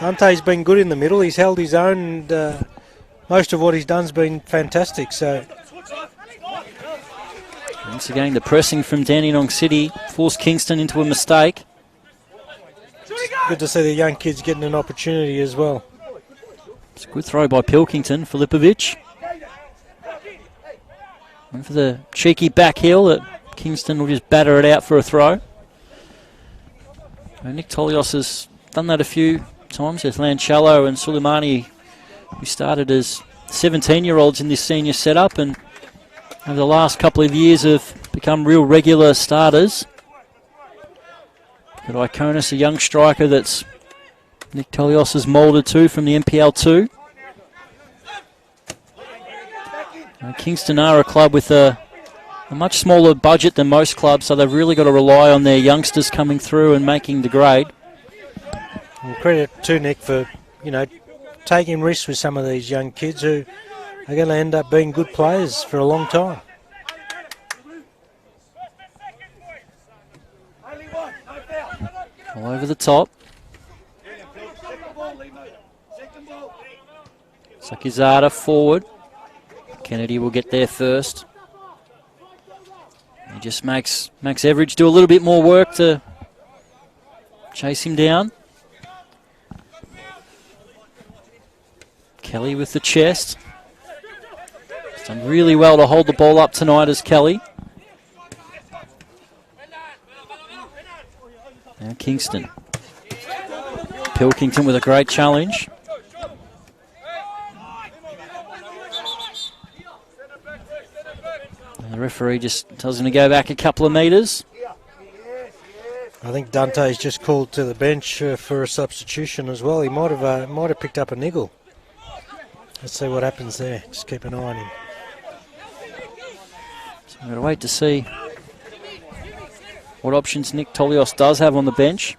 Dante's been good in the middle. He's held his own, and most of what he's done's been fantastic. So
once again, the pressing from Dandenong City forced Kingston into a mistake.
Good to see the young kids getting an opportunity as well.
It's a good throw by Pilkington. Filipovic. Went for the cheeky back heel that Kingston will just batter it out for a throw. Nick Tolios has done that a few times with Lanchello and Suleimani, who started as 17-year-olds in this senior setup and over the last couple of years have become real regular starters. Got Iconis, a young striker that's Nick Tolios has moulded to from the NPL 2. Kingston are a club with a much smaller budget than most clubs, so they've really got to rely on their youngsters coming through and making the grade.
Well, credit to Nick for, taking risks with some of these young kids who are going to end up being good players for a long time.
All over the top. Sakizada forward. Kennedy will get there first. He just makes Max Everidge do a little bit more work to chase him down. Kelly with the chest. He's done really well to hold the ball up tonight as Kelly. Now Kingston. Pilkington with a great challenge. And the referee just tells him to go back a couple of metres.
I think Dante's just called to the bench for a substitution as well. He might have picked up a niggle. Let's see what happens there. Just keep an eye on him.
So we're going to wait to see what options Nick Tolios does have on the bench.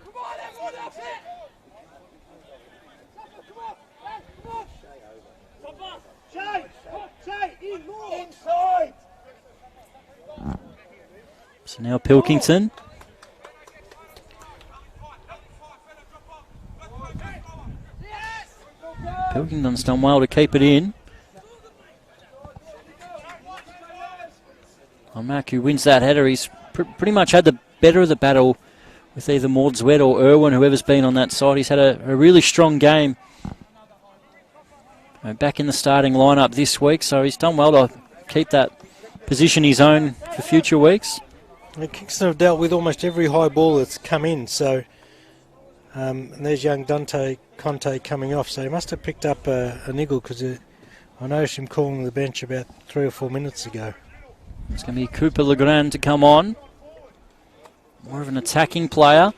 So now Pilkington. Pilkington's done well to keep it in. Mac, who wins that header, he's pretty much had the better of the battle with either Maudsley or Irwin, whoever's been on that side. He's had a really strong game. Back in the starting lineup this week, so he's done well to keep that position his own for future weeks.
Kingston have dealt with almost every high ball that's come in, so and there's young Dante Conte coming off, so he must have picked up a niggle because I noticed him calling the bench about 3 or 4 minutes ago.
It's going to be Cooper Legrand to come on. More of an attacking player.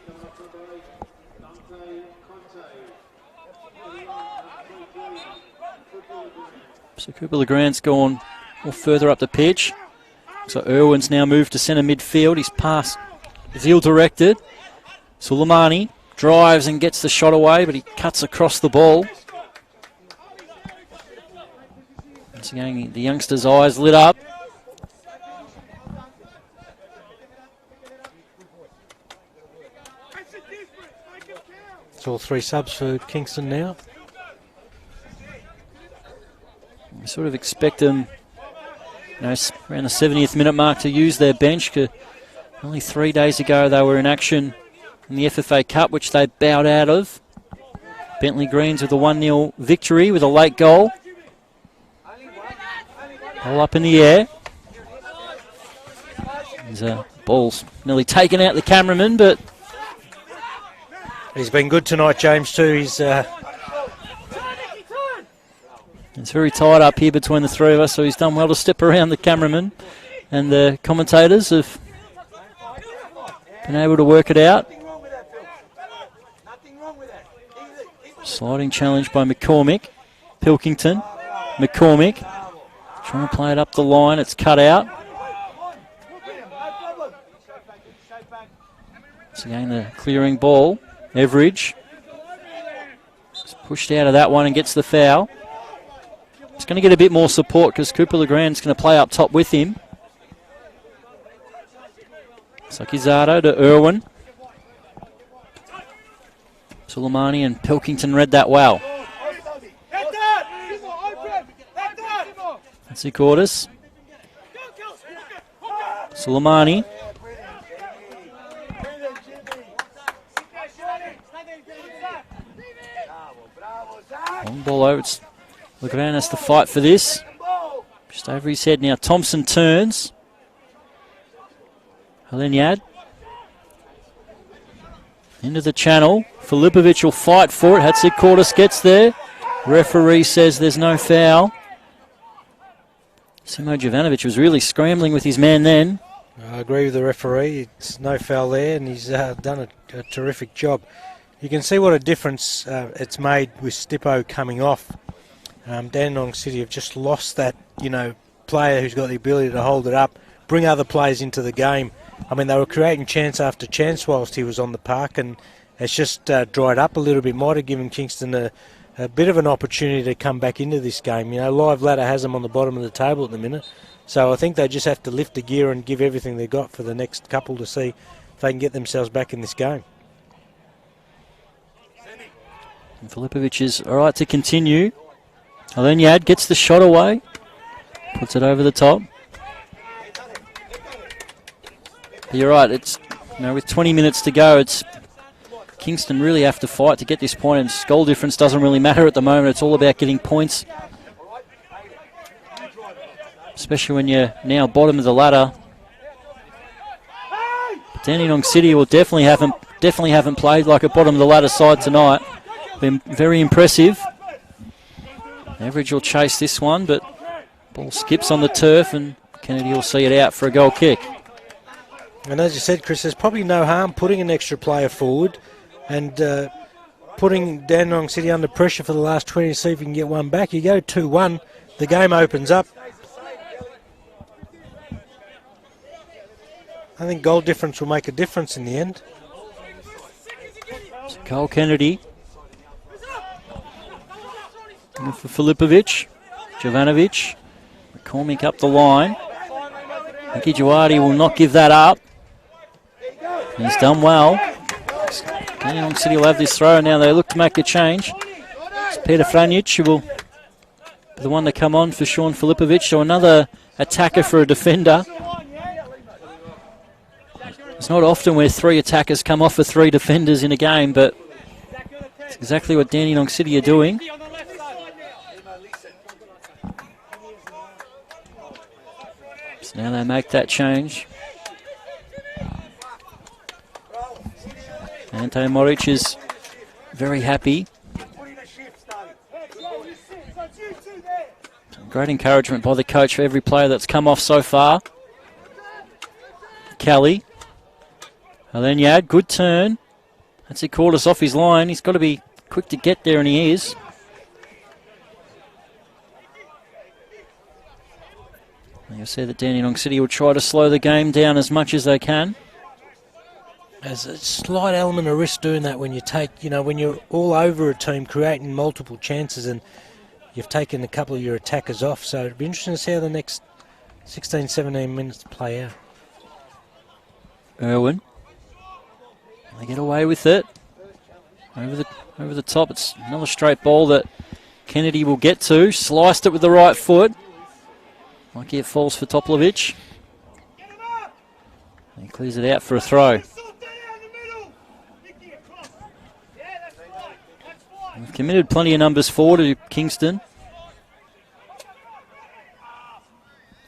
So Cooper Legrand's gone more further up the pitch. So Irwin's now moved to centre midfield. His pass is ill-directed. Suleimani drives and gets the shot away, but he cuts across the ball. Once again, the youngster's eyes lit up.
It's all 3 subs for Kingston now.
We sort of expect them, around the 70th minute mark to use their bench. Only 3 days ago they were in action in the FFA Cup, which they bowed out of. Bentley Greens with a 1-0 victory with a late goal. Ball up in the air. Ball's nearly taken out the cameraman, but
he's been good tonight, James, too.
It's very tight up here between the three of us, so he's done well to step around the cameraman, and the commentators have been able to work it out. Sliding challenge by McCormick. Pilkington. McCormick trying to play it up the line. It's cut out. Once again, the clearing ball. Everidge. He's pushed out of that one and gets the foul. He's going to get a bit more support because Cooper Legrand's going to play up top with him. Sakizado to Irwin. Suleimani and Pilkington read that well. That's Cordis. Suleimani. Long ball over. Legrand has to fight for this. Just over his head now. Thompson turns. Helenyad. Into the channel. Filipovic will fight for it. Hatzikortis gets there. Referee says there's no foul. Simo Jovanovic was really scrambling with his man then.
I agree with the referee. It's no foul there, and he's done a terrific job. You can see what a difference it's made with Stippo coming off. Dandenong City have just lost that, player who's got the ability to hold it up, bring other players into the game. I mean, they were creating chance after chance whilst he was on the park, and it's just dried up a little bit. Might have given Kingston a bit of an opportunity to come back into this game. Live Ladder has them on the bottom of the table at the minute, so I think they just have to lift the gear and give everything they got for the next couple to see if they can get themselves back in this game.
And Filipovic is all right to continue. Helenyad gets the shot away, puts it over the top. But you're right, it's with 20 minutes to go, it's Kingston really have to fight to get this point, and goal difference doesn't really matter at the moment. It's all about getting points, especially when you're now bottom of the ladder. Dandenong City will definitely haven't played like a bottom of the ladder side tonight. Been very impressive. Average will chase this one, but ball skips on the turf, and Kennedy will see it out for a goal kick.
And as you said, Chris, there's probably no harm putting an extra player forward and putting Dandenong City under pressure for the last 20 to see if you can get one back. You go 2-1, the game opens up. I think goal difference will make a difference in the end.
So Cole Kennedy. For Filipovic. Jovanovic. McCormick up the line. Mickey Juardi will not give that up. He's done well. Dandenong City will have this throw now. They look to make a change. It's Peter Franjic who will be the one to come on for Sean Filipovic. So another attacker for a defender. It's not often where three attackers come off for three defenders in a game, but it's exactly what Dandenong City are doing. So now they make that change. Ante Moric is very happy. Some great encouragement by the coach for every player that's come off so far. Kelly. Helenyad, good turn. That's it, caught us off his line. He's got to be quick to get there, and he is. Like I said, that Dandenong City will try to slow the game down as much as they can.
There's a slight element of risk doing that when you take, when you're all over a team creating multiple chances and you've taken a couple of your attackers off. So it'll be interesting to see how the next 16, 17 minutes play out.
Irwin. They get away with it. Over the top. It's another straight ball that Kennedy will get to. Sliced it with the right foot. Lucky it falls for Toplovic. He clears it out for a throw. We've committed plenty of numbers forward to Kingston.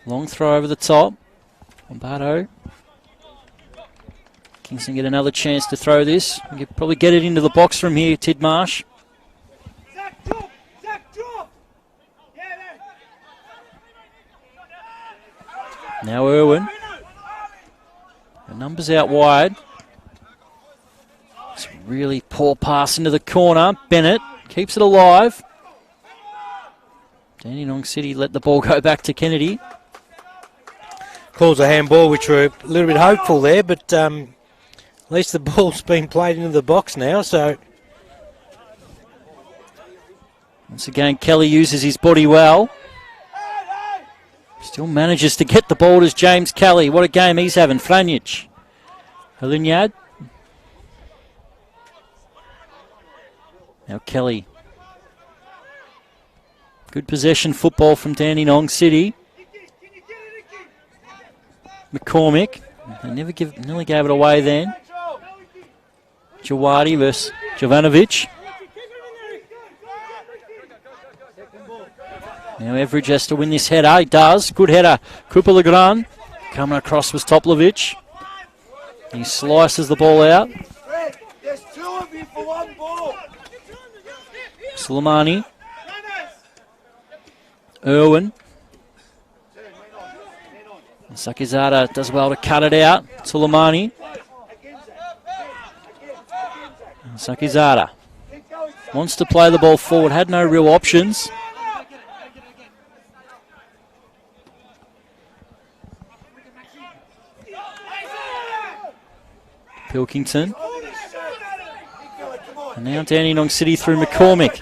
Long throw over the top. Lombardo. Kingston get another chance to throw this. We could probably get it into the box from here, Tidmarsh.
Zach, drop! Zach, drop! Yeah, there.
Now Irwin. The numbers out wide. It's a really poor pass into the corner. Bennett keeps it alive. Dandenong City let the ball go back to Kennedy.
Calls a handball, which we're a little bit hopeful there, but at least the ball's been played into the box now, so...
Once again, Kelly uses his body well. Still manages to get the ball to James Kelly. What a game he's having. Franjic. Halinyad. Now Kelly. Good possession football from Dandenong City. McCormick. They nearly gave it away then. Jawadi versus Jovanovic. Now Everidge has to win this header. He does. Good header. Cooper Legrand. Coming across was Toplovic. He slices the ball out.
Fred, there's 2 of you for 1 ball.
Soleimani. Irwin. Sakizada does well to cut it out. Soleimani. Sakizada wants to play the ball forward. Had no real options. Pilkington. And now Dandenong City through McCormick.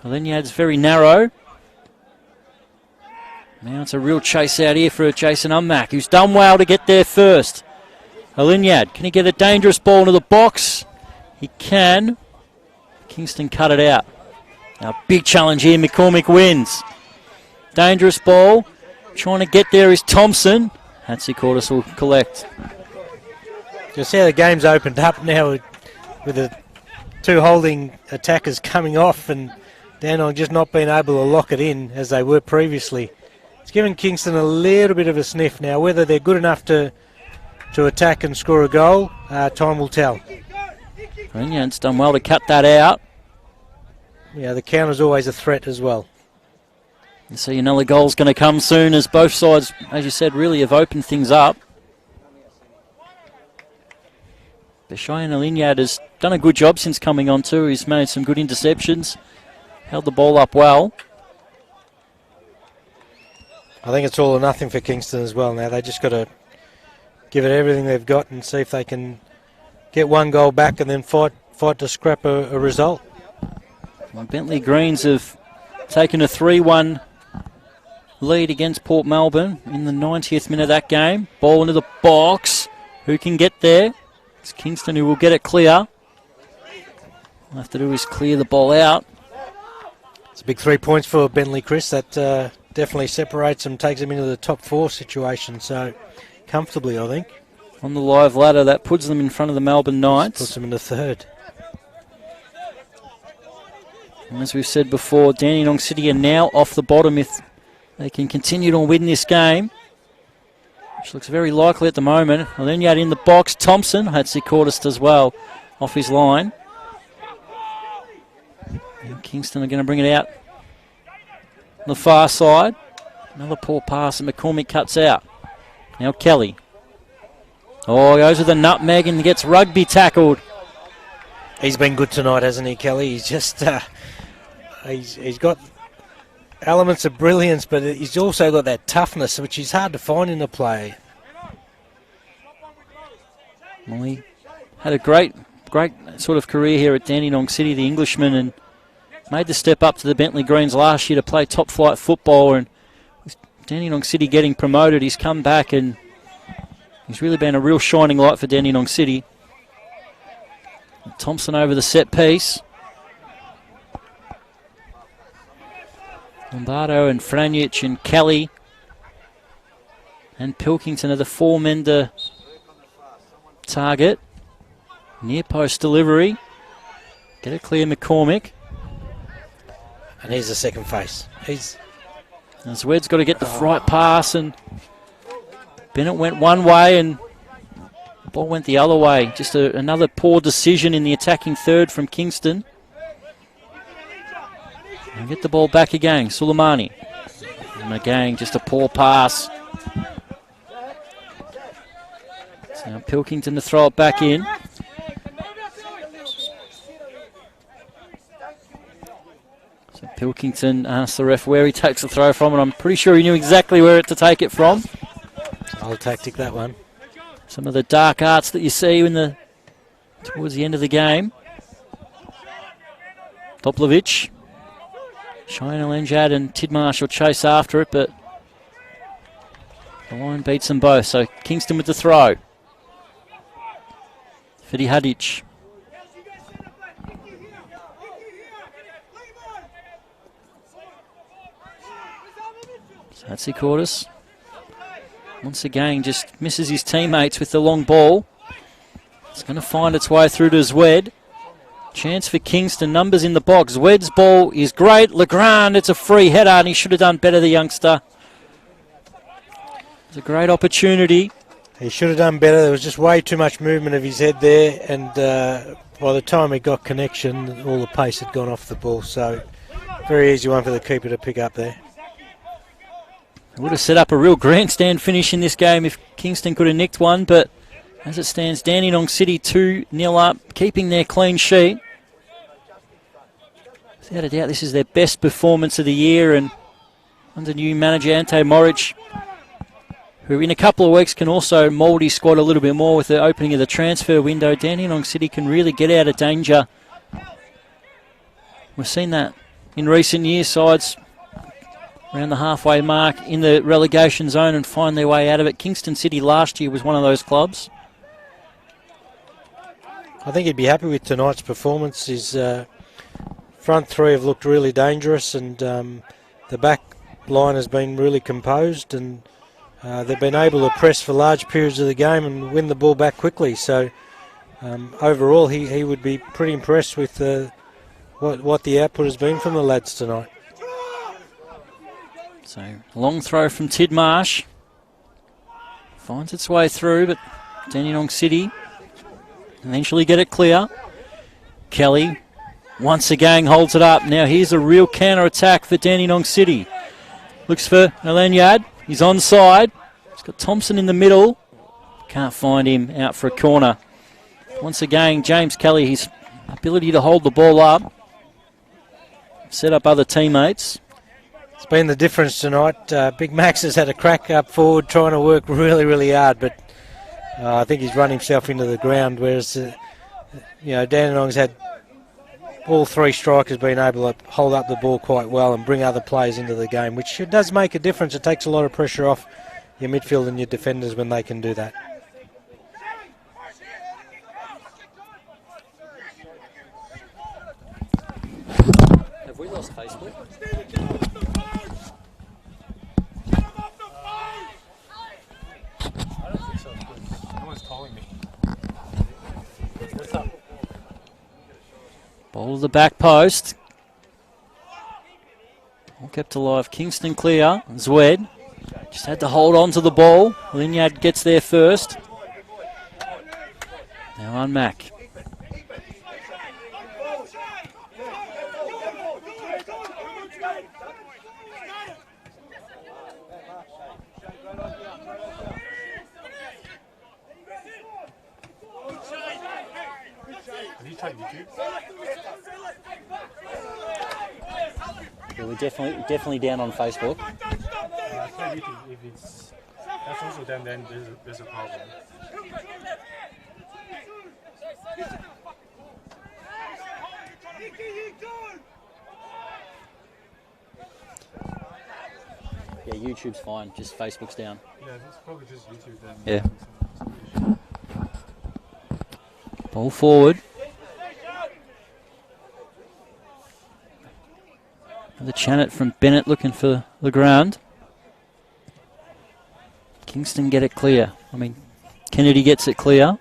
Alinyad's very narrow. Now it's a real chase out here for Jason Ummack, who's done well to get there first. Alinyad, can he get a dangerous ball into the box? He can. Kingston cut it out. Now big challenge here, McCormick wins. Dangerous ball. Trying to get there is Thompson. Hatzikortis will collect.
You'll see how the game's opened up now with the 2 holding attackers coming off and Dandenong just not being able to lock it in as they were previously. It's given Kingston a little bit of a sniff now. Whether they're good enough to attack and score a goal, time will tell.
Alinyad's done well to cut that out.
Yeah, the counter's always a threat as well.
You see another goal's going to come soon as both sides, as you said, really have opened things up. Cheyenne Alinyad has done a good job since coming on too. He's made some good interceptions, held the ball up well.
I think it's all or nothing for Kingston as well now. They just got to give it everything they've got and see if they can get 1 goal back and then fight to scrap a result.
Well, Bentley Greens have taken a 3-1 lead against Port Melbourne in the 90th minute of that game. Ball into the box. Who can get there? It's Kingston who will get it clear. All they have to do is clear the ball out.
It's a big 3 points for Bentley, Chris. That definitely separates them, takes them into the top 4 situation. So comfortably, I think.
On the live ladder, that puts them in front of the Melbourne Knights.
Puts them in the 3rd.
And as we've said before, Dandenong City are now off the bottom if they can continue to win this game, which looks very likely at the moment. Alinyad in the box. Thompson, Hatzikortis as well, off his line. And Kingston are going to bring it out on the far side. Another poor pass and McCormick cuts out. Now Kelly. Oh, goes with a nutmeg and gets rugby tackled.
He's been good tonight, hasn't he, Kelly? He's just... he's got elements of brilliance, but he's also got that toughness, which is hard to find in a player.
Well, he had a great sort of career here at Dandenong City, the Englishman, and made the step up to the Bentley Greens last year to play top-flight football. And with Dandenong City getting promoted, he's come back and he's really been a real shining light for Dandenong City. Thompson over the set piece. Lombardo and Franjic and Kelly and Pilkington are the 4 men to target. Near post delivery. Get it clear, McCormick.
And here's the second face.
Zwed's got to get the right pass, and Bennett went one way and the ball went the other way. Just another poor decision in the attacking third from Kingston. And get the ball back again, Suleimani. And again, just a poor pass. So now Pilkington to throw it back in. So Pilkington asks the ref where he takes the throw from, and I'm pretty sure he knew exactly where to take it from.
Old tactic, that one.
Some of the dark arts that you see towards the end of the game. Toplovic. Cheyenne Lenjad and Tidmarsh will chase after it, but the line beats them both. So Kingston with the throw. Fidi Hadic. Satsy Cordes. Once again, just misses his teammates with the long ball. It's going to find its way through to Zwed. Chance for Kingston. Numbers in the box. Zwed's ball is great. Legrand, it's a free header, and he should have done better, the youngster. It's a great opportunity.
He should have done better. There was just way too much movement of his head there, and by the time he got connection, all the pace had gone off the ball. So, very easy one for the keeper to pick up there.
It would have set up a real grandstand finish in this game if Kingston could have nicked one, but as it stands, Dandenong City 2-0 up, keeping their clean sheet. Without a doubt, this is their best performance of the year, and under new manager Ante Moric, who in a couple of weeks can also mould his squad a little bit more with the opening of the transfer window, Dandenong City can really get out of danger. We've seen that in recent years, sides around the halfway mark in the relegation zone and find their way out of it. Kingston City last year was one of those clubs.
I think he'd be happy with tonight's performance. His front three have looked really dangerous, and the back line has been really composed, and they've been able to press for large periods of the game and win the ball back quickly. So overall, he would be pretty impressed with what the output has been from the lads tonight.
So long throw from Tidmarsh. Finds its way through, but Dandenong City eventually get it clear. Kelly once again holds it up. Now here's a real counter-attack for Dandenong City. Looks for Nalenyad. He's onside. He's got Thompson in the middle. Can't find him, out for a corner. Once again, James Kelly, his ability to hold the ball up, set up other teammates.
It's been the difference tonight. Big Max has had a crack up forward, trying to work really, really hard, but I think he's run himself into the ground, whereas Dandenong's had all three strikers been able to hold up the ball quite well and bring other players into the game, which does make a difference. It takes a lot of pressure off your midfield and your defenders when they can do that.
Have we lost Facebook? Ball to the back post. All kept alive. Kingston clear. Zwed just had to hold on to the ball. Linyard gets there first. Now on Mac. Yeah, we're definitely down on Facebook.
If that's also then there's a problem.
Yeah, YouTube's fine, just Facebook's down.
Yeah, it's probably just YouTube then.
Yeah. Ball forward. The Channet from Bennett looking for Legrand. Kingston get it clear. Kennedy gets it clear.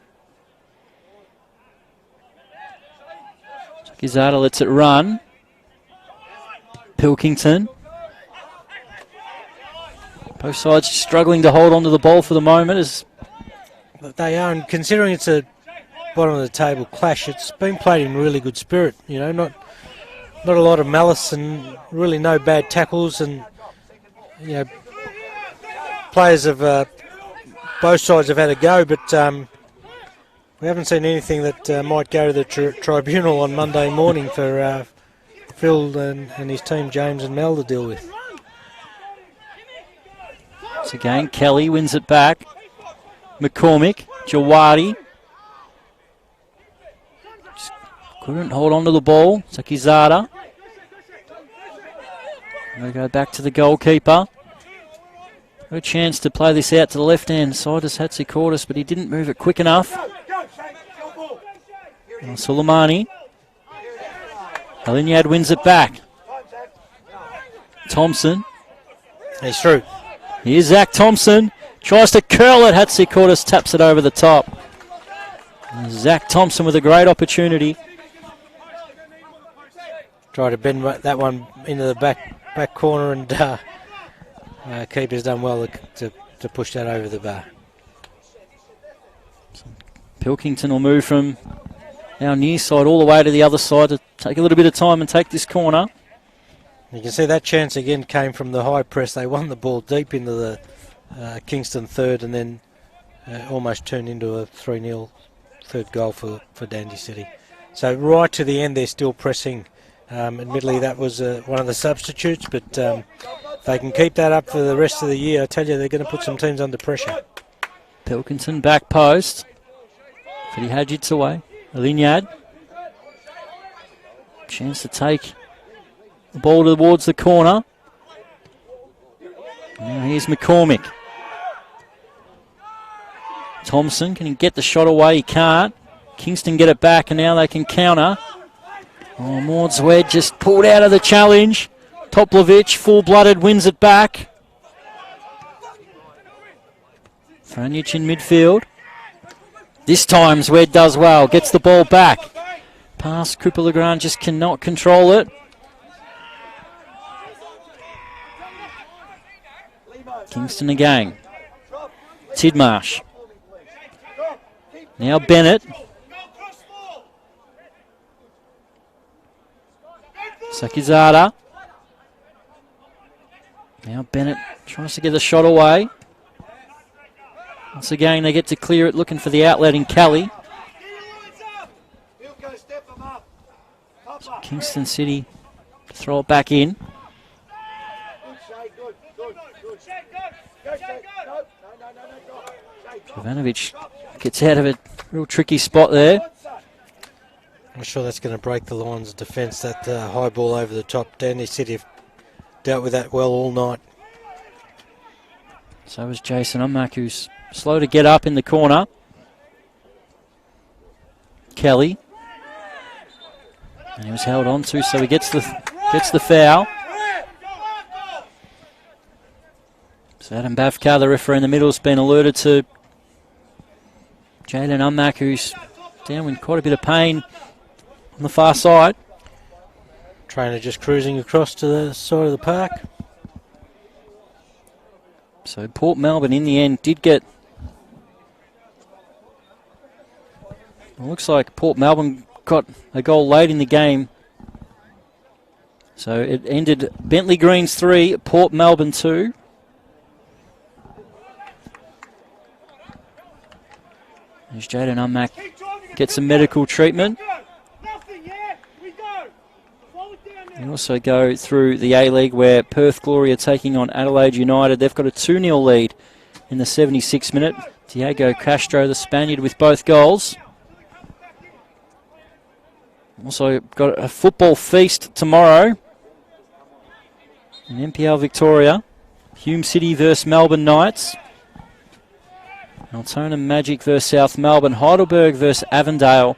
So Gizarda lets it run. Pilkington. Both sides struggling to hold on to the ball for the moment. As
They are, and considering it's a bottom of the table clash, it's been played in really good spirit. You know, not a lot of malice and really no bad tackles, and you know, players of both sides have had a go, but we haven't seen anything that might go to the tribunal on Monday morning for Phil and his team, James and Mel, to deal with.
once again, Kelly wins it back. McCormick, Jawadi. Just couldn't hold on to the ball. Sakizada. They go back to the goalkeeper. Got a chance to play this out to the left-hand side as Hatzikortis, but he didn't move it quick enough. Suleimani. Alinyad wins it back. Thompson.
He's through.
Here's Zach Thompson. Tries to curl it. Hatzikortis taps it over the top. And Zach Thompson with a great opportunity.
Try to bend that one into the back corner, and keeper's done well to push that over the bar.
Pilkington will move from our near side all the way to the other side to take a little bit of time and take this corner.
You can see that chance again came from the high press. They won the ball deep into the Kingston third, and then almost turned into a 3-0 third goal for Dandy City. So right to the end they're still pressing. Admittedly that was one of the substitutes, but if they can keep that up for the rest of the year, I tell you they're going to put some teams under pressure.
Pilkington back post. Fidi Hadjits away. Alinyad. Chance to take the ball towards the corner. Now here's McCormick. Thompson, can he get the shot away? He can't. Kingston get it back, and now they can counter. Oh, Maudsley just pulled out of the challenge. Toplovic, full-blooded, wins it back. Franjic in midfield. This time Zwed does well, gets the ball back. Pass, Cooper Legrand just cannot control it. Kingston again. Tidmarsh. Now Bennett. Sakizada. Now Bennett tries to get the shot away. Once again they get to clear it, looking for the outlet in Kelly. So Kingston City to throw it back in. Jovanovic gets out of a real tricky spot there.
I'm sure that's going to break the Lions' defence, that high ball over the top. Dandy City have dealt with that well all night.
So is Jason Ummak, who's slow to get up in the corner. Kelly. And he was held on to, so he gets the foul. So Adam Bavkar, the referee in the middle, has been alerted to Jalen Ummak, who's down in quite a bit of pain on the far side.
Trainer just cruising across to the side of the park.
So Port Melbourne in the end did get... It looks like Port Melbourne got a goal late in the game. So it ended Bentley Greens 3, Port Melbourne 2. There's Jaden Ummak, gets some medical treatment. We also go through the A-League where Perth Glory are taking on Adelaide United. They've got a 2-0 lead in the 76th minute. Diego Castro, the Spaniard, with both goals. Also got a football feast tomorrow in NPL Victoria. Hume City versus Melbourne Knights. Altona Magic versus South Melbourne. Heidelberg versus Avondale.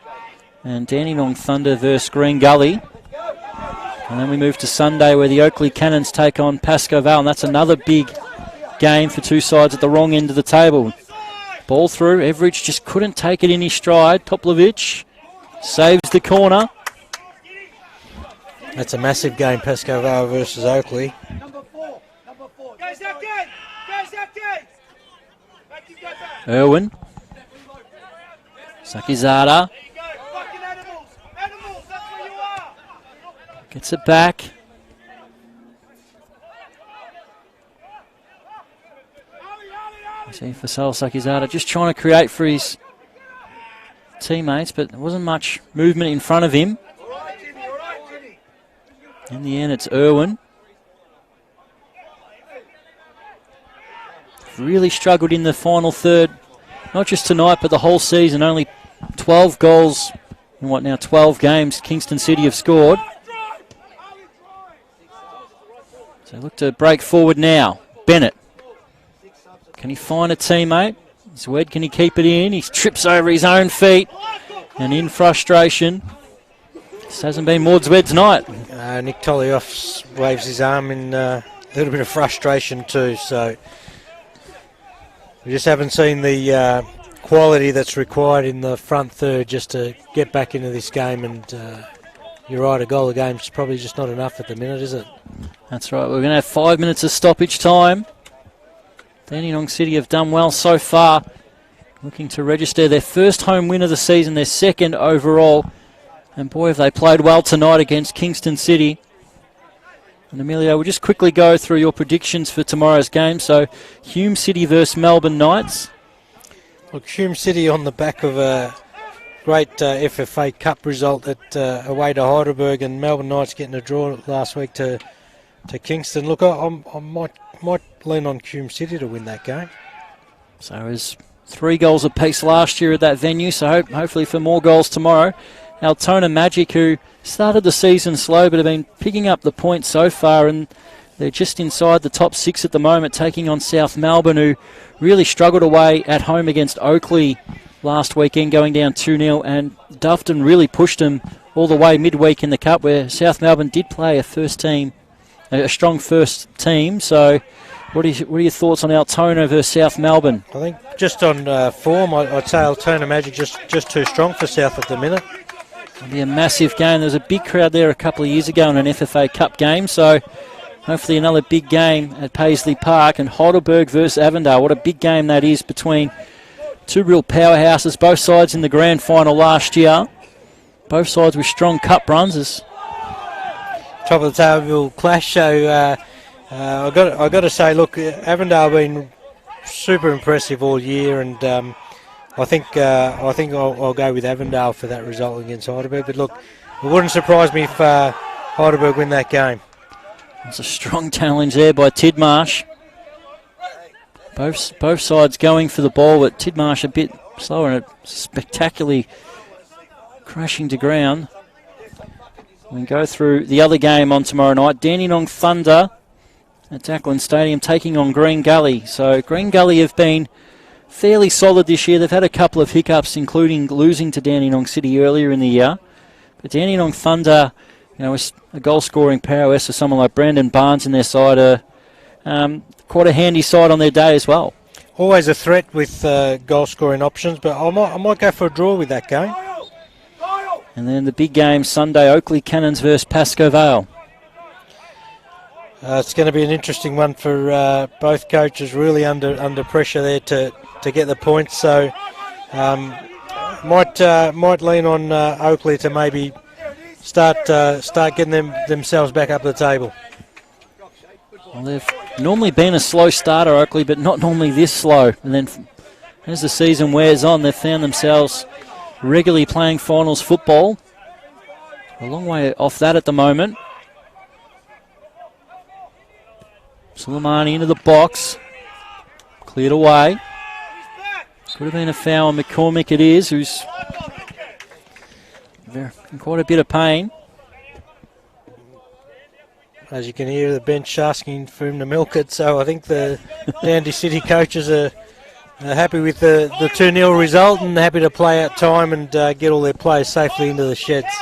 And Dandenong Thunder versus Green Gully. And then we move to Sunday where the Oakley Cannons take on Pascoe Vale. And that's another big game for two sides at the wrong end of the table. Ball through. Everidge just couldn't take it in his stride. Toplovic saves the corner.
That's a massive game, Pascoe Vale versus Oakley.
Number four.
Go, Zachy! Go, Zachy! Make him go back.
Irwin. Sakizada
There you go. Fucking animals! Animals, that's where you are!
gets it back. See Fasal Sakizada just trying to create for his teammates, but there wasn't much movement in front of him.
All right, Jimmy. All right, Jimmy.
In the end, it's Irwin. Really struggled in the final third, not just tonight, but the whole season. Only 12 goals in 12 games Kingston City have scored. So look to break forward now. Bennett. Can he find a teammate? Zwed, can he keep it in? He trips over his own feet. And in frustration, this hasn't been Maud Zwed's night.
Nick Tolioff waves his arm in a little bit of frustration too. So we just haven't seen the quality that's required in the front third just to get back into this game. And you're right, a goal a game is probably just not enough at the minute, is it?
That's right. We're going to have 5 minutes of stoppage time. Dandenong City have done well so far, looking to register their first home win of the season, their second overall. And boy, have they played well tonight against Kingston City. And Emilio, we'll just quickly go through your predictions for tomorrow's game. So, Hume City versus Melbourne Knights.
Look, Hume City on the back of a great FFA Cup result at away to Heidelberg, and Melbourne Knights getting a draw last week to Kingston. Look, I might lean on Hume City to win that game.
So it was 3 goals apiece last year at that venue, so hopefully for more goals tomorrow. Altona Magic, who started the season slow but have been picking up the points so far, and they're just inside the top 6 at the moment, taking on South Melbourne, who really struggled away at home against Oakley last weekend, going down 2-0, and Doveton really pushed them all the way midweek in the Cup, where South Melbourne did play a strong first team. So what are your thoughts on Altona versus South Melbourne?
I think just on form, I'd say Altona Magic just too strong for South at the minute.
It'll be a massive game. There was a big crowd there a couple of years ago in an FFA Cup game, so hopefully another big game at Paisley Park. And Heidelberg versus Avondale, what a big game that is between two real powerhouses, both sides in the grand final last year. Both sides with strong cup runs.
Top of the table clash, so I got to say, look, Avondale have been super impressive all year, and I think I'll go with Avondale for that result against Heidelberg. But look, it wouldn't surprise me if Heidelberg win that game.
It's a strong challenge there by Tidmarsh. Both sides going for the ball, but Tidmarsh a bit slower and spectacularly crashing to ground. We can go through the other game on tomorrow night. Dandenong Thunder at Ackland Stadium taking on Green Gully. So Green Gully have been fairly solid this year. They've had a couple of hiccups, including losing to Dandenong City earlier in the year. But Dandenong Thunder, with a goal-scoring prowess of someone like Brandon Barnes in their side, are quite a handy side on their day as well.
Always a threat with goal-scoring options, but I might go for a draw with that game.
And then the big game Sunday, Oakley Cannons versus Pascoe Vale.
It's going to be an interesting one for both coaches, really under pressure there to get the points. So might lean on Oakley to maybe start getting themselves back up the table.
Well, they've normally been a slow starter, Oakley, but not normally this slow. And then as the season wears on, they've found themselves regularly playing finals football. A long way off that at the moment. Suleimani into the box. Cleared away. Could have been a foul on McCormick, it is, who's in quite a bit of pain.
As you can hear, the bench asking for him to milk it, so I think the Dandy City coaches are happy with the 2-0 result and happy to play out time and get all their players safely into the sheds.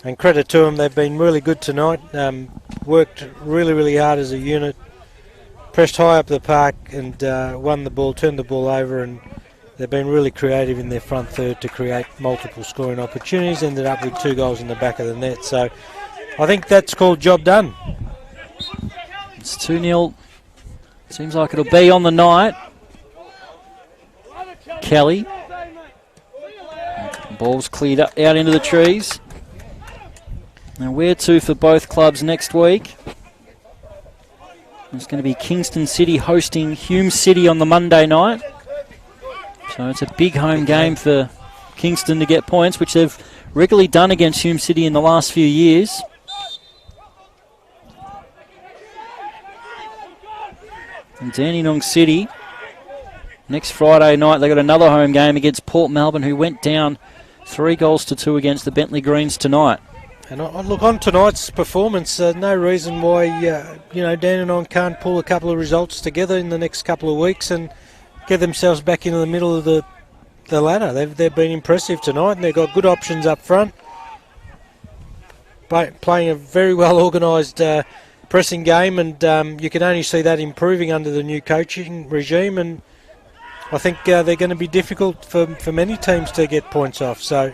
And credit to them, they've been really good tonight, worked really hard as a unit, pressed high up the park and won the ball, turned the ball over and they've been really creative in their front third to create multiple scoring opportunities, ended up with 2 goals in the back of the net. So I think that's called job done.
It's 2-0. Seems like it'll be on the night. Kelly. Ball's cleared up, out into the trees. And where to for both clubs next week? It's going to be Kingston City hosting Hume City on the Monday night. So it's a big home game for Kingston to get points, which they've regularly done against Hume City in the last few years. And Dandenong City, next Friday night, they got another home game against Port Melbourne, who went down 3-2 against the Bentley Greens tonight.
And look, on tonight's performance, no reason why Dandenong can't pull a couple of results together in the next couple of weeks and get themselves back into the middle of the ladder. They've been impressive tonight, and they've got good options up front, playing a very well organised pressing game, and you can only see that improving under the new coaching regime. And I think they're going to be difficult for many teams to get points off. So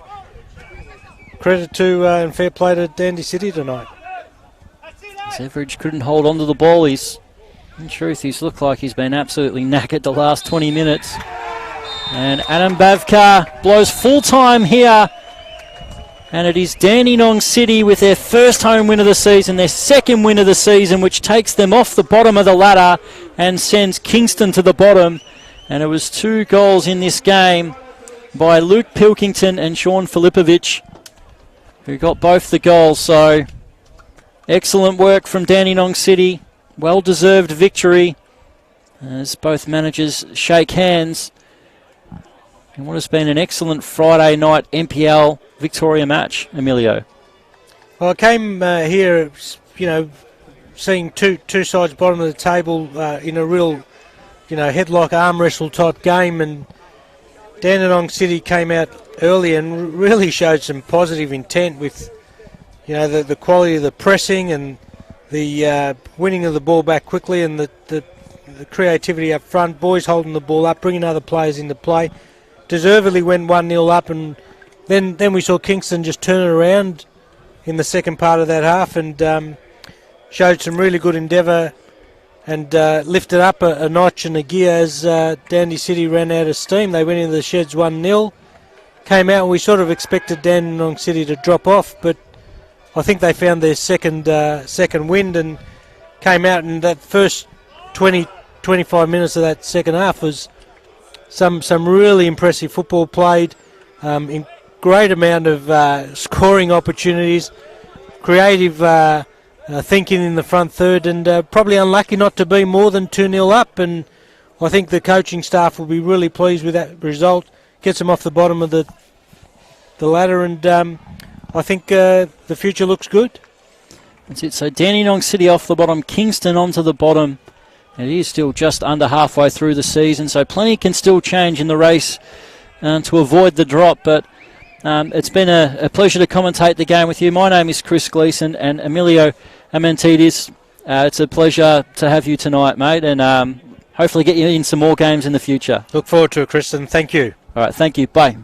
credit to and fair play to Dandy City tonight.
Severidge couldn't hold on to the ball. In truth, he's looked like he's been absolutely knackered the last 20 minutes. And Adam Bavkar blows full time here. And it is Dandenong City with their first home win of the season, their second win of the season, which takes them off the bottom of the ladder and sends Kingston to the bottom. And it was 2 goals in this game by Luke Pilkington and Sean Filipovic, who got both the goals. So excellent work from Dandenong City. Well-deserved victory as both managers shake hands in what has been an excellent Friday night NPL Victoria match, Emilio.
Well, I came here, seeing two sides bottom of the table in a real, headlock arm wrestle type game, and Dandenong City came out early and really showed some positive intent with, the quality of the pressing and the winning of the ball back quickly, and the creativity up front, boys holding the ball up, bringing other players into play. Deservedly went 1-0 up, and then we saw Kingston just turn it around in the second part of that half and showed some really good endeavour and lifted up a notch and a gear as Dandy City ran out of steam. They went into the sheds 1-0, came out, and we sort of expected Dandenong City to drop off, but I think they found their second wind and came out, and that first 20-25 minutes of that second half was some really impressive football played, in great amount of scoring opportunities, creative thinking in the front third, and probably unlucky not to be more than 2-0 up. And I think the coaching staff will be really pleased with that result. Gets them off the bottom of the ladder, and I think the future looks good.
That's it. So Dandenong City off the bottom, Kingston onto the bottom. It is still just under halfway through the season, so plenty can still change in the race to avoid the drop. But it's been a pleasure to commentate the game with you. My name is Chris Gleeson, and Emilio Amantidis, it's a pleasure to have you tonight, mate, and hopefully get you in some more games in the future.
Look forward to it, Chris, and thank you.
All right, thank you. Bye.